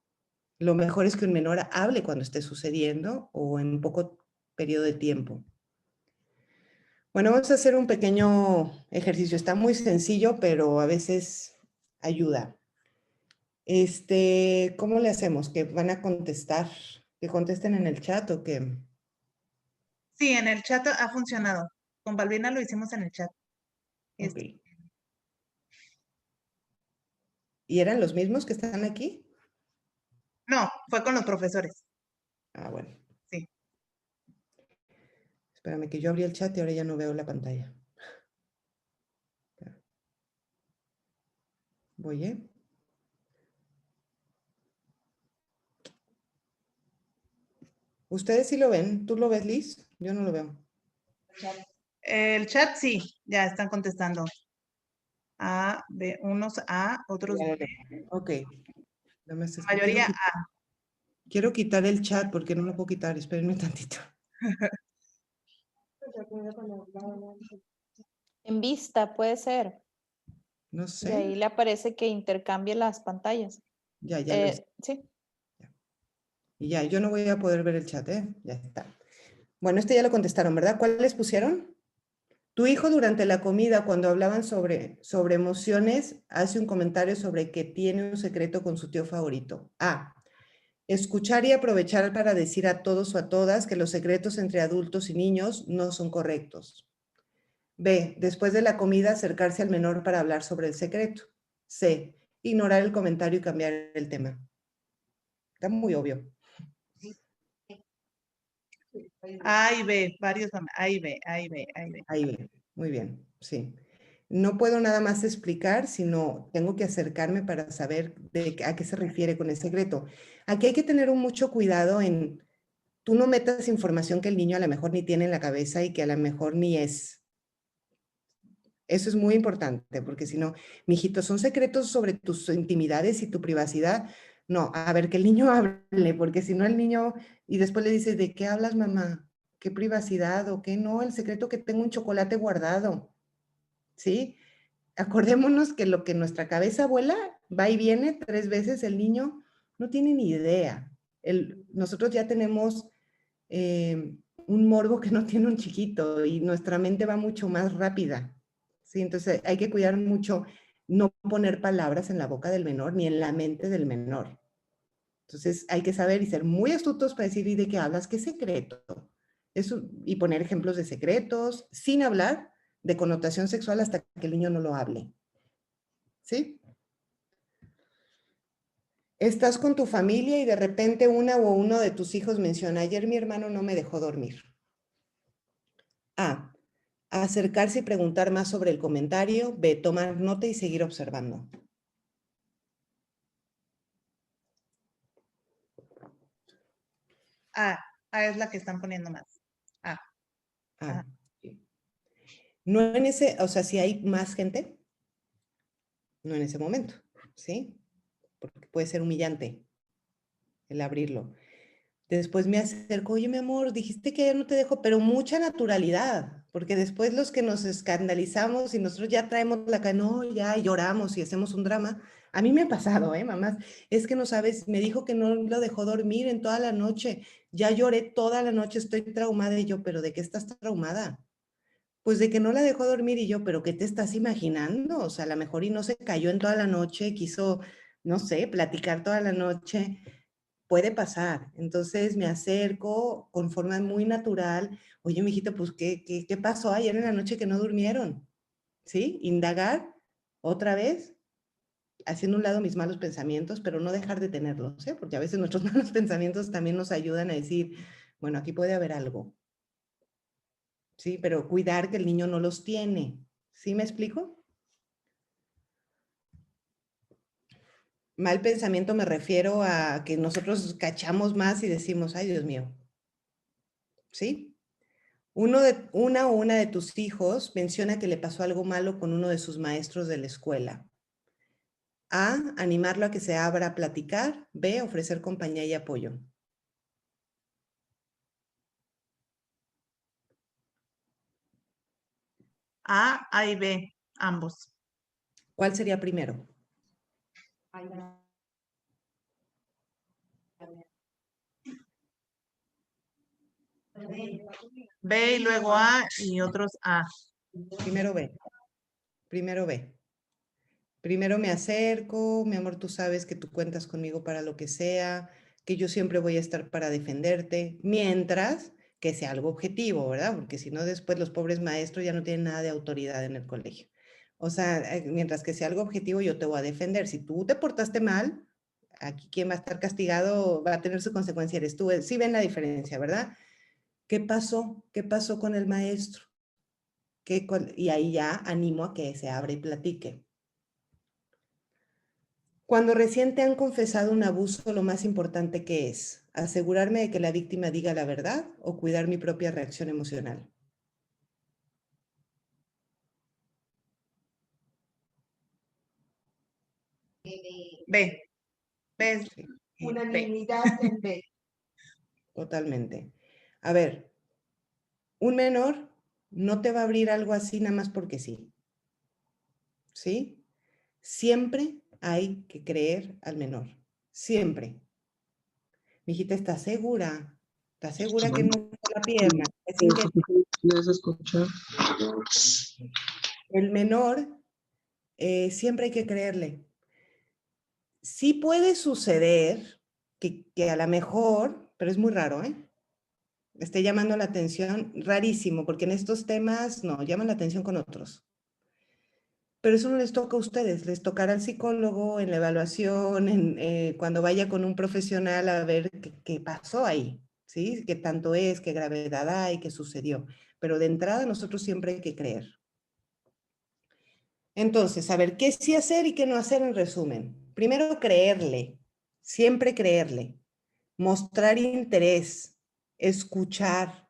Speaker 4: Lo mejor es que un menor hable cuando esté sucediendo o en poco periodo de tiempo. Bueno, vamos a hacer un pequeño ejercicio. Está muy sencillo, pero a veces ayuda. ¿Cómo le hacemos? ¿Que van a contestar? ¿Que contesten en el chat o qué?
Speaker 3: Sí, en el chat ha funcionado. Con Balbina lo hicimos en el chat.
Speaker 4: Ok. ¿Y eran los mismos que están aquí?
Speaker 3: No, fue con los profesores.
Speaker 4: Ah, bueno.
Speaker 3: Sí.
Speaker 4: Espérame que yo abrí el chat y ahora ya no veo la pantalla. Voy, ¿eh? ¿Ustedes sí lo ven? ¿Tú lo ves, Liz? Yo no lo veo.
Speaker 3: El chat sí, ya están contestando. A, B, unos A, otros B.
Speaker 4: Ok.
Speaker 3: La mayoría A.
Speaker 4: Quiero quitar el chat porque no lo puedo quitar. Espérenme tantito.
Speaker 2: En vista, puede ser.
Speaker 4: No
Speaker 2: Y
Speaker 4: sé.
Speaker 2: ahí le aparece que intercambie las pantallas.
Speaker 4: Ya lo hice.
Speaker 2: Sí.
Speaker 4: Y ya, yo no voy a poder ver el chat, ¿eh? Ya está. Bueno, ya lo contestaron, ¿verdad? ¿Cuál les pusieron? Tu hijo durante la comida, cuando hablaban sobre emociones, hace un comentario sobre que tiene un secreto con su tío favorito. A. Escuchar y aprovechar para decir a todos o a todas que los secretos entre adultos y niños no son correctos. B. Después de la comida, acercarse al menor para hablar sobre el secreto. C. Ignorar el comentario y cambiar el tema. Está muy obvio.
Speaker 3: A y B, varios son A y B, A y B, A y B.
Speaker 4: Ahí ve, muy bien, sí. No puedo nada más explicar, sino tengo que acercarme para saber a qué se refiere con el secreto. Aquí hay que tener mucho cuidado en, tú no metas información que el niño a lo mejor ni tiene en la cabeza y que a lo mejor ni es. Eso es muy importante, porque si no, mijito, son secretos sobre tus intimidades y tu privacidad. No, a ver, que el niño hable, porque si no el niño, y después le dices, ¿de qué hablas, mamá? ¿Qué privacidad o qué? No, el secreto que tengo un chocolate guardado, ¿sí? Acordémonos que lo que nuestra cabeza vuela, va y viene 3 veces, el niño no tiene ni idea. Nosotros ya tenemos un morbo que no tiene un chiquito y nuestra mente va mucho más rápida. Sí, entonces hay que cuidar mucho no poner palabras en la boca del menor ni en la mente del menor. Entonces hay que saber y ser muy astutos para decir, ¿y de qué hablas? ¿Qué secreto? Eso, y poner ejemplos de secretos sin hablar de connotación sexual hasta que el niño no lo hable. ¿Sí? Estás con tu familia y de repente una o uno de tus hijos menciona, ayer mi hermano no me dejó dormir. A. Acercarse y preguntar más sobre el comentario. B, tomar nota y seguir observando.
Speaker 3: A es la que están poniendo más. A.
Speaker 4: Ah, sí. No en ese, o sea, si hay más gente, no en ese momento, ¿sí? Porque puede ser humillante el abrirlo. Después me acerco, oye, mi amor, dijiste que ya no te dejo, pero mucha naturalidad, porque después los que nos escandalizamos y nosotros ya traemos la cara, no, ya y lloramos y hacemos un drama. A mí me ha pasado, mamás, es que no sabes, me dijo que no lo dejó dormir en toda la noche, ya lloré toda la noche, estoy traumada y yo, pero ¿de qué estás traumada? Pues de que no la dejó dormir y yo, pero ¿qué te estás imaginando? O sea, a lo mejor y no se cayó en toda la noche, quiso, no sé, platicar toda la noche. Puede pasar. Entonces me acerco con forma muy natural. Oye, mijito, pues, ¿qué pasó ayer en la noche que no durmieron? ¿Sí? Indagar otra vez, haciendo a un lado mis malos pensamientos, pero no dejar de tenerlos, ¿eh? Porque a veces nuestros malos pensamientos también nos ayudan a decir, bueno, aquí puede haber algo. Sí, pero cuidar que el niño no los tiene. ¿Sí me explico? Mal pensamiento me refiero a que nosotros cachamos más y decimos, ay, Dios mío. ¿Sí? Una o una de tus hijos menciona que le pasó algo malo con uno de sus maestros de la escuela. A, animarlo a que se abra a platicar. B, ofrecer compañía y apoyo.
Speaker 3: A y B, ambos.
Speaker 4: ¿Cuál sería primero?
Speaker 3: B y luego A y otros A.
Speaker 4: Primero B. Primero B. Primero me acerco, mi amor, tú sabes que tú cuentas conmigo para lo que sea, que yo siempre voy a estar para defenderte, mientras que sea algo objetivo, ¿verdad? Porque si no, después los pobres maestros ya no tienen nada de autoridad en el colegio. O sea, mientras que sea algo objetivo, yo te voy a defender. Si tú te portaste mal, aquí quien va a estar castigado va a tener su consecuencia, eres tú. Sí ven la diferencia, ¿verdad? ¿Qué pasó? ¿Qué pasó con el maestro? Y ahí ya animo a que se abra y platique. Cuando recién te han confesado un abuso, lo más importante que es asegurarme de que la víctima diga la verdad o cuidar mi propia reacción emocional.
Speaker 3: B. B.
Speaker 4: Sí,
Speaker 1: Unanimidad en B.
Speaker 4: totalmente. A ver, un menor no te va a abrir algo así nada más porque sí. ¿Sí? Siempre hay que creer al menor. Siempre. Mi hijita está segura. ¿Está segura que no fue la pierna? Es sin que el menor siempre hay que creerle. Sí puede suceder que a lo mejor, pero es muy raro, esté llamando la atención, rarísimo, porque en estos temas no, llaman la atención con otros. Pero eso no les toca a ustedes, les tocará al psicólogo en la evaluación, cuando vaya con un profesional a ver qué pasó ahí, ¿sí? Qué tanto es, qué gravedad hay, qué sucedió. Pero de entrada nosotros siempre hay que creer. Entonces, a ver, ¿qué sí hacer y qué no hacer en resumen? Primero, creerle, siempre creerle, mostrar interés, escuchar.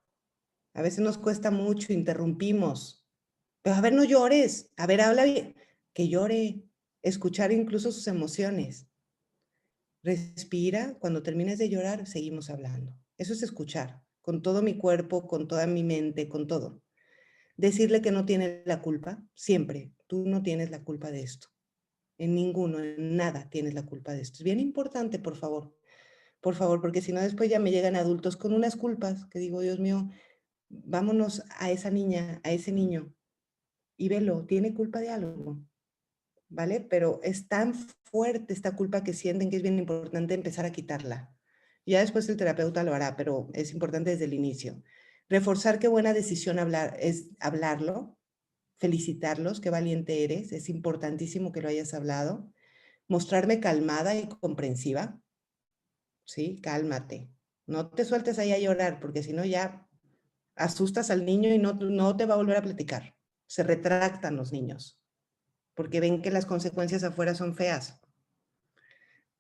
Speaker 4: A veces nos cuesta mucho, interrumpimos. Pero a ver, no llores, a ver, habla bien, que llore, escuchar incluso sus emociones. Respira, cuando termines de llorar, seguimos hablando. Eso es escuchar, con todo mi cuerpo, con toda mi mente, con todo. Decirle que no tiene la culpa, siempre. Tú no tienes la culpa de esto. En ninguno, en nada tienes la culpa de esto. Es bien importante, por favor, porque si no después ya me llegan adultos con unas culpas que digo, Dios mío, vámonos a esa niña, a ese niño y velo, tiene culpa de algo, ¿vale? Pero es tan fuerte esta culpa que sienten que es bien importante empezar a quitarla. Ya después el terapeuta lo hará, pero es importante desde el inicio. Reforzar qué buena decisión es hablarlo, felicitarlos, qué valiente eres, es importantísimo que lo hayas hablado. Mostrarme calmada y comprensiva, ¿sí? Cálmate. No te sueltes ahí a llorar, porque si no ya Asustas al niño y no te va a volver a platicar. Se retractan los niños porque ven que las consecuencias afuera son feas.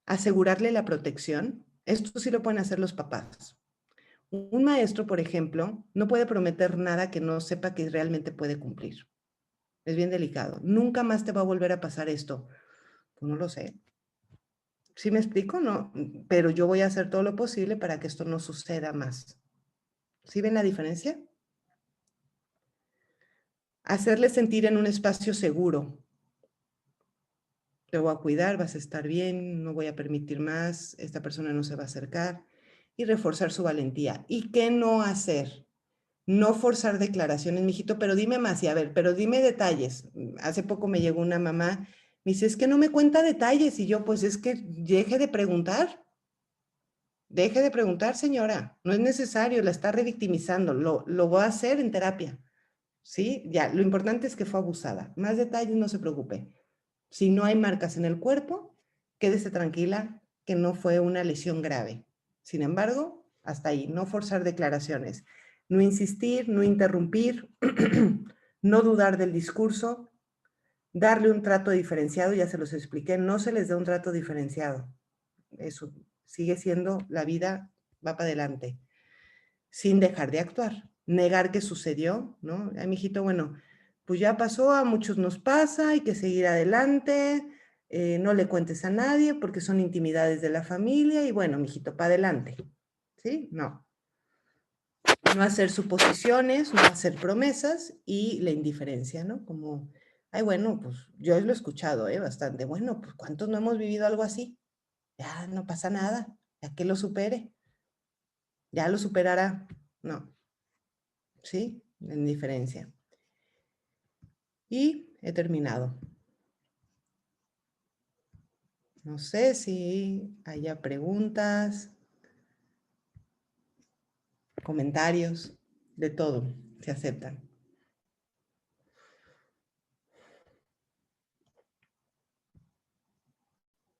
Speaker 4: Asegurarle la protección, esto sí lo pueden hacer los papás. Un maestro, por ejemplo, no puede prometer nada que no sepa que realmente puede cumplir. Es bien delicado. Nunca más te va a volver a pasar esto. Pues no lo sé. ¿Sí me explico? No, pero yo voy a hacer todo lo posible para que esto no suceda más. ¿Sí ven la diferencia? Hacerle sentir en un espacio seguro. Te voy a cuidar, vas a estar bien, no voy a permitir más, esta persona no se va a acercar. Y reforzar su valentía. ¿Y qué no hacer? No forzar declaraciones, mijito, pero dime más, y a ver, pero dime detalles. Hace poco me llegó una mamá, me dice, es que no me cuenta detalles, y yo, pues es que deje de preguntar. Deje de preguntar, señora, no es necesario, la está revictimizando, lo voy a hacer en terapia, ¿sí? Ya, lo importante es que fue abusada. Más detalles, no se preocupe. Si no hay marcas en el cuerpo, quédese tranquila que no fue una lesión grave. Sin embargo, hasta ahí, no forzar declaraciones, no insistir, no interrumpir, no dudar del discurso, darle un trato diferenciado, ya se los expliqué, no se les da un trato diferenciado. Eso sigue siendo, la vida va para adelante, sin dejar de actuar. Negar que sucedió, ¿no? Ay, mijito, bueno, pues ya pasó, a muchos nos pasa, hay que seguir adelante, no le cuentes a nadie porque son intimidades de la familia y bueno, mijito, para adelante, ¿sí? No. No hacer suposiciones, no hacer promesas y la indiferencia, ¿no? Como, ay, bueno, pues yo lo he escuchado, bastante, bueno, pues ¿cuántos no hemos vivido algo así? Ya no pasa nada, ya que lo supere, ya lo superará, no, ¿sí? La indiferencia. Y he terminado. No sé si haya preguntas, comentarios, de todo, se aceptan.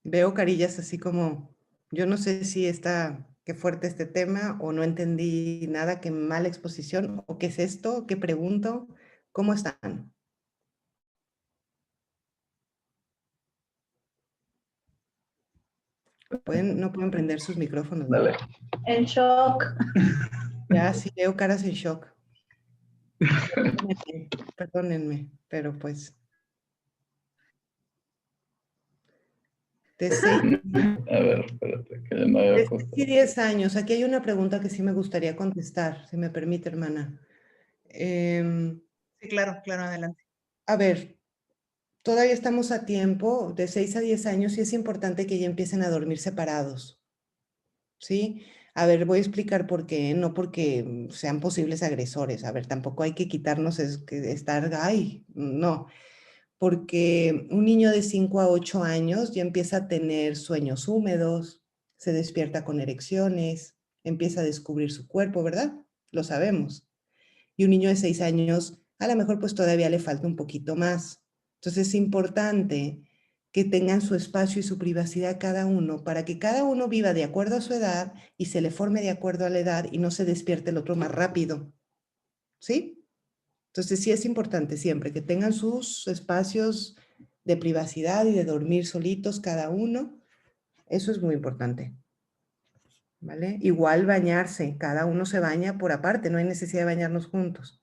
Speaker 4: Veo carillas así como, yo no sé si está, qué fuerte este tema o no entendí nada, qué mala exposición o qué es esto, qué pregunto, ¿cómo están? No pueden prender sus micrófonos, ¿no?
Speaker 5: Dale.
Speaker 2: En shock.
Speaker 4: Ya sí veo caras en shock. Perdónenme, pero pues. De 6
Speaker 5: A ver, espérate, que ya no había
Speaker 4: de
Speaker 5: puesto.
Speaker 4: 6 y 10 años. Aquí hay una pregunta que sí me gustaría contestar, si me permite, hermana.
Speaker 3: Sí, claro, claro, adelante.
Speaker 4: A ver, todavía estamos a tiempo, de 6 a 10 años, y es importante que ya empiecen a dormir separados, ¿sí? A ver, voy a explicar por qué, no porque sean posibles agresores. A ver, tampoco hay que quitarnos estar, ay, no. Porque un niño de 5 a 8 años ya empieza a tener sueños húmedos, se despierta con erecciones, empieza a descubrir su cuerpo, ¿verdad? Lo sabemos. Y un niño de 6 años, a lo mejor pues todavía le falta un poquito más. Entonces es importante que tengan su espacio y su privacidad cada uno para que cada uno viva de acuerdo a su edad y se le forme de acuerdo a la edad y no se despierte el otro más rápido. ¿Sí? Entonces sí es importante siempre que tengan sus espacios de privacidad y de dormir solitos cada uno. Eso es muy importante. ¿Vale? Igual bañarse, cada uno se baña por aparte, no hay necesidad de bañarnos juntos.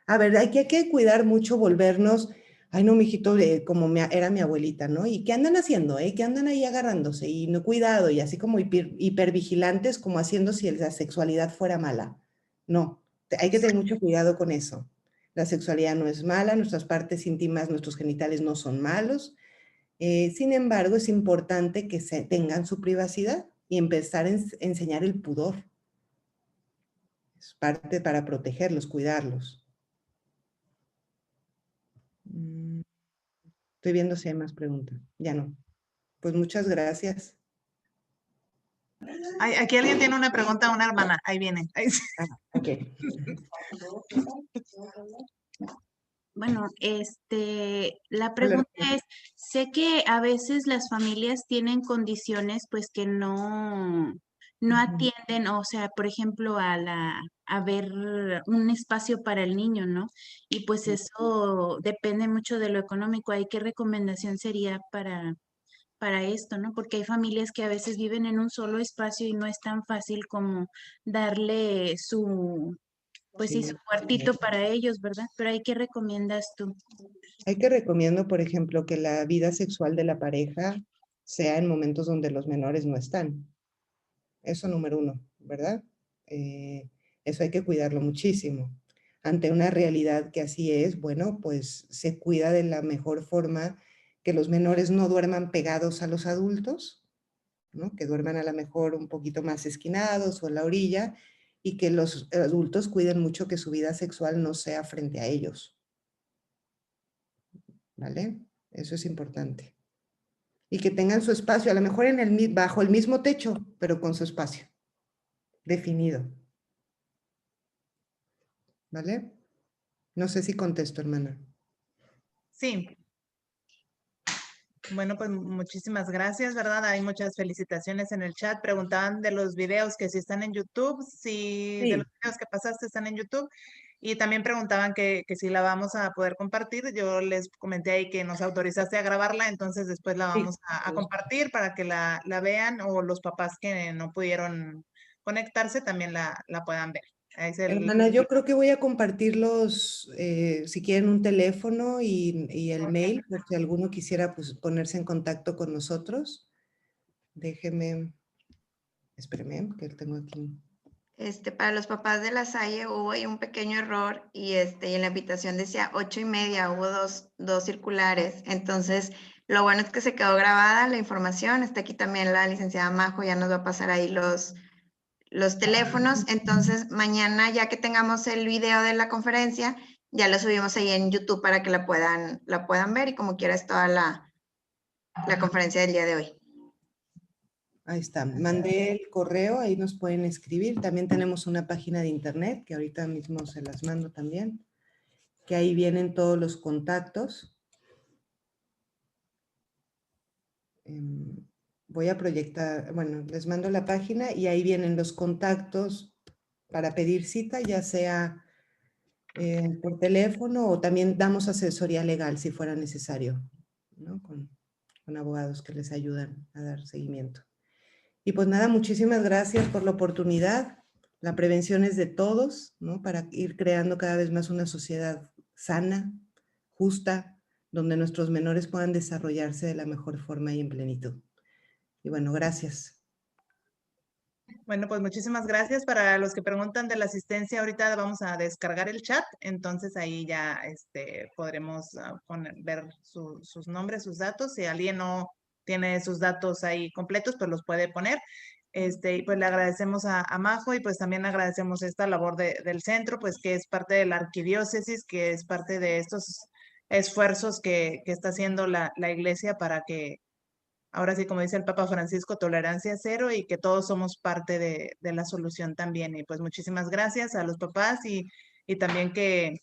Speaker 4: A ver, hay que cuidar mucho, volvernos, ay no, mijito, como era mi abuelita, ¿no? ¿Y qué andan haciendo, ¿Qué andan ahí agarrándose? Y no cuidado, y así como hipervigilantes, como haciendo si la sexualidad fuera mala. No, hay que tener mucho cuidado con eso. La sexualidad no es mala, nuestras partes íntimas, nuestros genitales no son malos. Sin embargo, es importante que tengan su privacidad y empezar a enseñar el pudor. Es parte para protegerlos, cuidarlos. Estoy viendo si hay más preguntas. Ya no. Pues muchas gracias.
Speaker 3: Aquí alguien tiene una pregunta, una hermana. Ahí viene. Ahí sí.
Speaker 4: Ok.
Speaker 11: Bueno, la pregunta es, sé que a veces las familias tienen condiciones pues que no no
Speaker 4: Ujú.
Speaker 11: atienden, o sea, por ejemplo, a ver un espacio para el niño, ¿no? Y pues
Speaker 4: Sí.
Speaker 11: eso depende mucho de lo económico. ¿Ahí qué recomendación sería para esto, ¿no? Porque hay familias que a veces viven en un solo espacio y no es tan fácil como darle pues sí,
Speaker 4: Sí.
Speaker 11: su cuartito para ellos, ¿verdad? Pero ahí qué recomiendas tú.
Speaker 4: Hay que recomiendo, por ejemplo, que la vida sexual de la pareja sea en momentos donde los menores no están. Eso número uno, ¿verdad? Eh, Eso hay que cuidarlo muchísimo. Ante una realidad que así es, bueno, pues se cuida de la mejor forma que los menores no duerman pegados a los adultos, ¿no? Que duerman a lo mejor un poquito más esquinados o en la orilla y que los adultos cuiden mucho que su vida sexual no sea frente a ellos, ¿vale? Eso es importante. Y que tengan su espacio, a lo mejor bajo el mismo techo, pero con su espacio definido, ¿vale? No sé si contesto, hermana.
Speaker 3: Sí. Bueno, pues muchísimas gracias, ¿verdad? Hay muchas felicitaciones en el chat. Preguntaban de los videos que si están en YouTube, si de los
Speaker 4: Sí.
Speaker 3: videos que pasaste están en YouTube. Y también preguntaban que si la vamos a poder compartir. Yo les comenté ahí que nos autorizaste a grabarla, entonces después la vamos a compartir para que la vean o los papás que no pudieron conectarse también la puedan ver. Ahí es
Speaker 4: Hermana, yo creo que voy a compartirlos, si quieren, un teléfono y el mail, por si alguno quisiera pues, ponerse en contacto con nosotros. Déjeme, espéreme, que tengo aquí.
Speaker 1: Para los papás de La Salle hubo ahí un pequeño error y en la invitación decía 8:30, hubo dos circulares. Entonces, lo bueno es que se quedó grabada la información. Está aquí también la licenciada Majo, ya nos va a pasar ahí los teléfonos. Entonces, mañana, ya que tengamos el video de la conferencia, ya lo subimos ahí en YouTube para que la puedan ver y como quiera es toda la conferencia del día de hoy.
Speaker 4: Ahí está, mandé el correo, ahí nos pueden escribir. También tenemos una página de internet, que ahorita mismo se las mando también, que ahí vienen todos los contactos. Voy a proyectar, bueno, les mando la página y ahí vienen los contactos para pedir cita, ya sea por teléfono o también damos asesoría legal si fuera necesario, ¿no? Con abogados que les ayudan a dar seguimiento. Y pues nada, muchísimas gracias por la oportunidad. La prevención es de todos, ¿no? Para ir creando cada vez más una sociedad sana, justa, donde nuestros menores puedan desarrollarse de la mejor forma y en plenitud. Y bueno, gracias.
Speaker 3: Bueno, pues muchísimas gracias. Para los que preguntan de la asistencia, ahorita vamos a descargar el chat, entonces ahí ya podremos ver sus nombres, sus datos. Si alguien no tiene sus datos ahí completos, pues los puede poner. Y pues le agradecemos a Majo y pues también agradecemos esta labor del centro, pues que es parte de la arquidiócesis, que es parte de estos esfuerzos que está haciendo la iglesia para que ahora sí, como dice el Papa Francisco, tolerancia cero y que todos somos parte de la solución también. Y pues muchísimas gracias a los papás y también que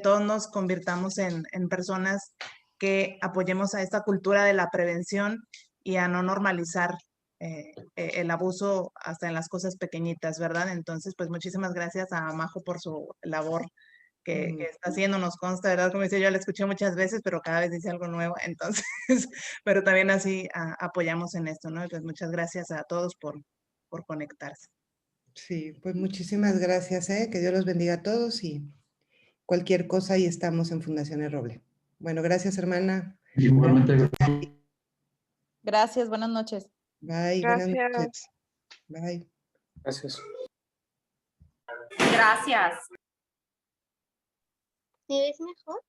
Speaker 3: todos nos convirtamos en personas que apoyemos a esta cultura de la prevención y a no normalizar el abuso hasta en las cosas pequeñitas, ¿verdad? Entonces, pues muchísimas gracias a Majo por su labor que está haciendo, nos consta, ¿verdad? Como dice, yo la escuché muchas veces, pero cada vez dice algo nuevo, entonces, pero también así apoyamos en esto, ¿no? Pues muchas gracias a todos por conectarse.
Speaker 4: Sí, pues muchísimas gracias, que Dios los bendiga a todos y cualquier cosa ahí estamos en Fundaciones Roble. Bueno, gracias, hermana.
Speaker 2: Igualmente. Gracias, buenas noches.
Speaker 4: Bye, buenas noches. Bye.
Speaker 5: Gracias.
Speaker 12: Gracias.
Speaker 10: ¿Me ves mejor?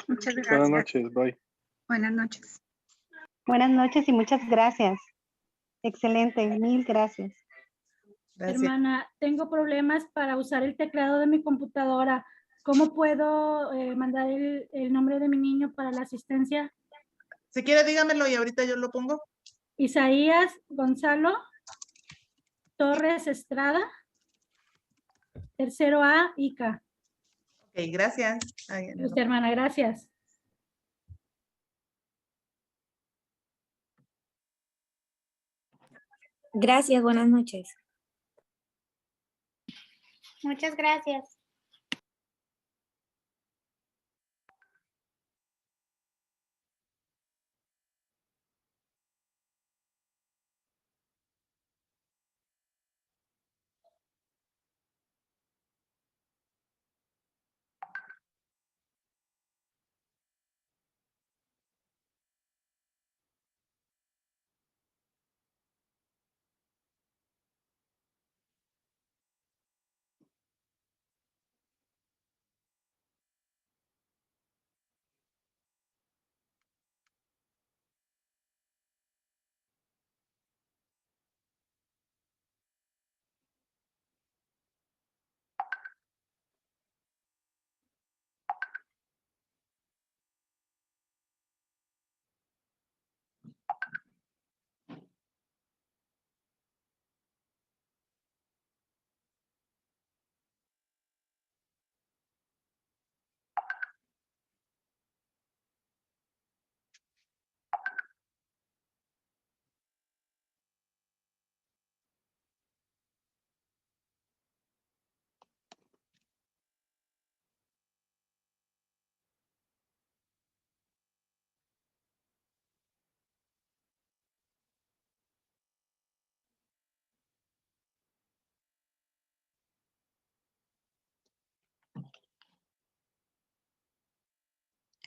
Speaker 12: Muchas gracias.
Speaker 5: Buenas noches, bye.
Speaker 12: Buenas noches.
Speaker 13: Buenas noches y muchas gracias. Excelente, mil gracias.
Speaker 14: Hermana, tengo problemas para usar el teclado de mi computadora. ¿Cómo puedo mandar el nombre de mi niño para la asistencia?
Speaker 3: Si quiere, dígamelo y ahorita yo lo pongo.
Speaker 14: Isaías Gonzalo Torres Estrada, tercero A, ICA.
Speaker 3: Ok, gracias.
Speaker 14: Hermana, gracias.
Speaker 15: Gracias, buenas noches.
Speaker 10: Muchas gracias.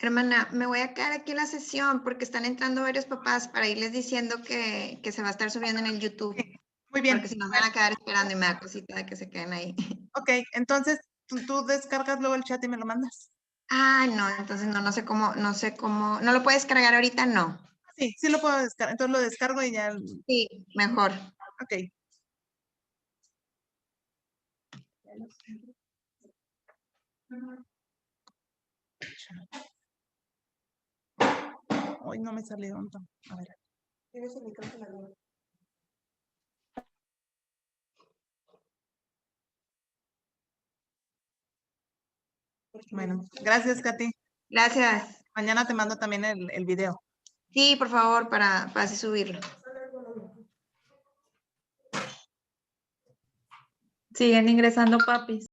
Speaker 1: Hermana, me voy a quedar aquí en la sesión porque están entrando varios papás para irles diciendo que se va a estar subiendo en el YouTube.
Speaker 3: Muy bien.
Speaker 1: Porque si nos van a quedar esperando y me da cosita de que se queden ahí.
Speaker 3: Ok, entonces tú descargas luego el chat y me lo mandas.
Speaker 1: Ah, no, entonces no sé cómo, ¿no lo puedes cargar ahorita? No.
Speaker 3: Sí, sí lo puedo descargar, entonces lo descargo y ya.
Speaker 1: Sí, mejor.
Speaker 3: Ok. Hoy no me salió. A ver. ¿Tienes el micrófono? Bueno, gracias, Katy.
Speaker 1: Gracias.
Speaker 3: Mañana te mando también el video.
Speaker 1: Sí, por favor, para así subirlo.
Speaker 2: Siguen ingresando papis.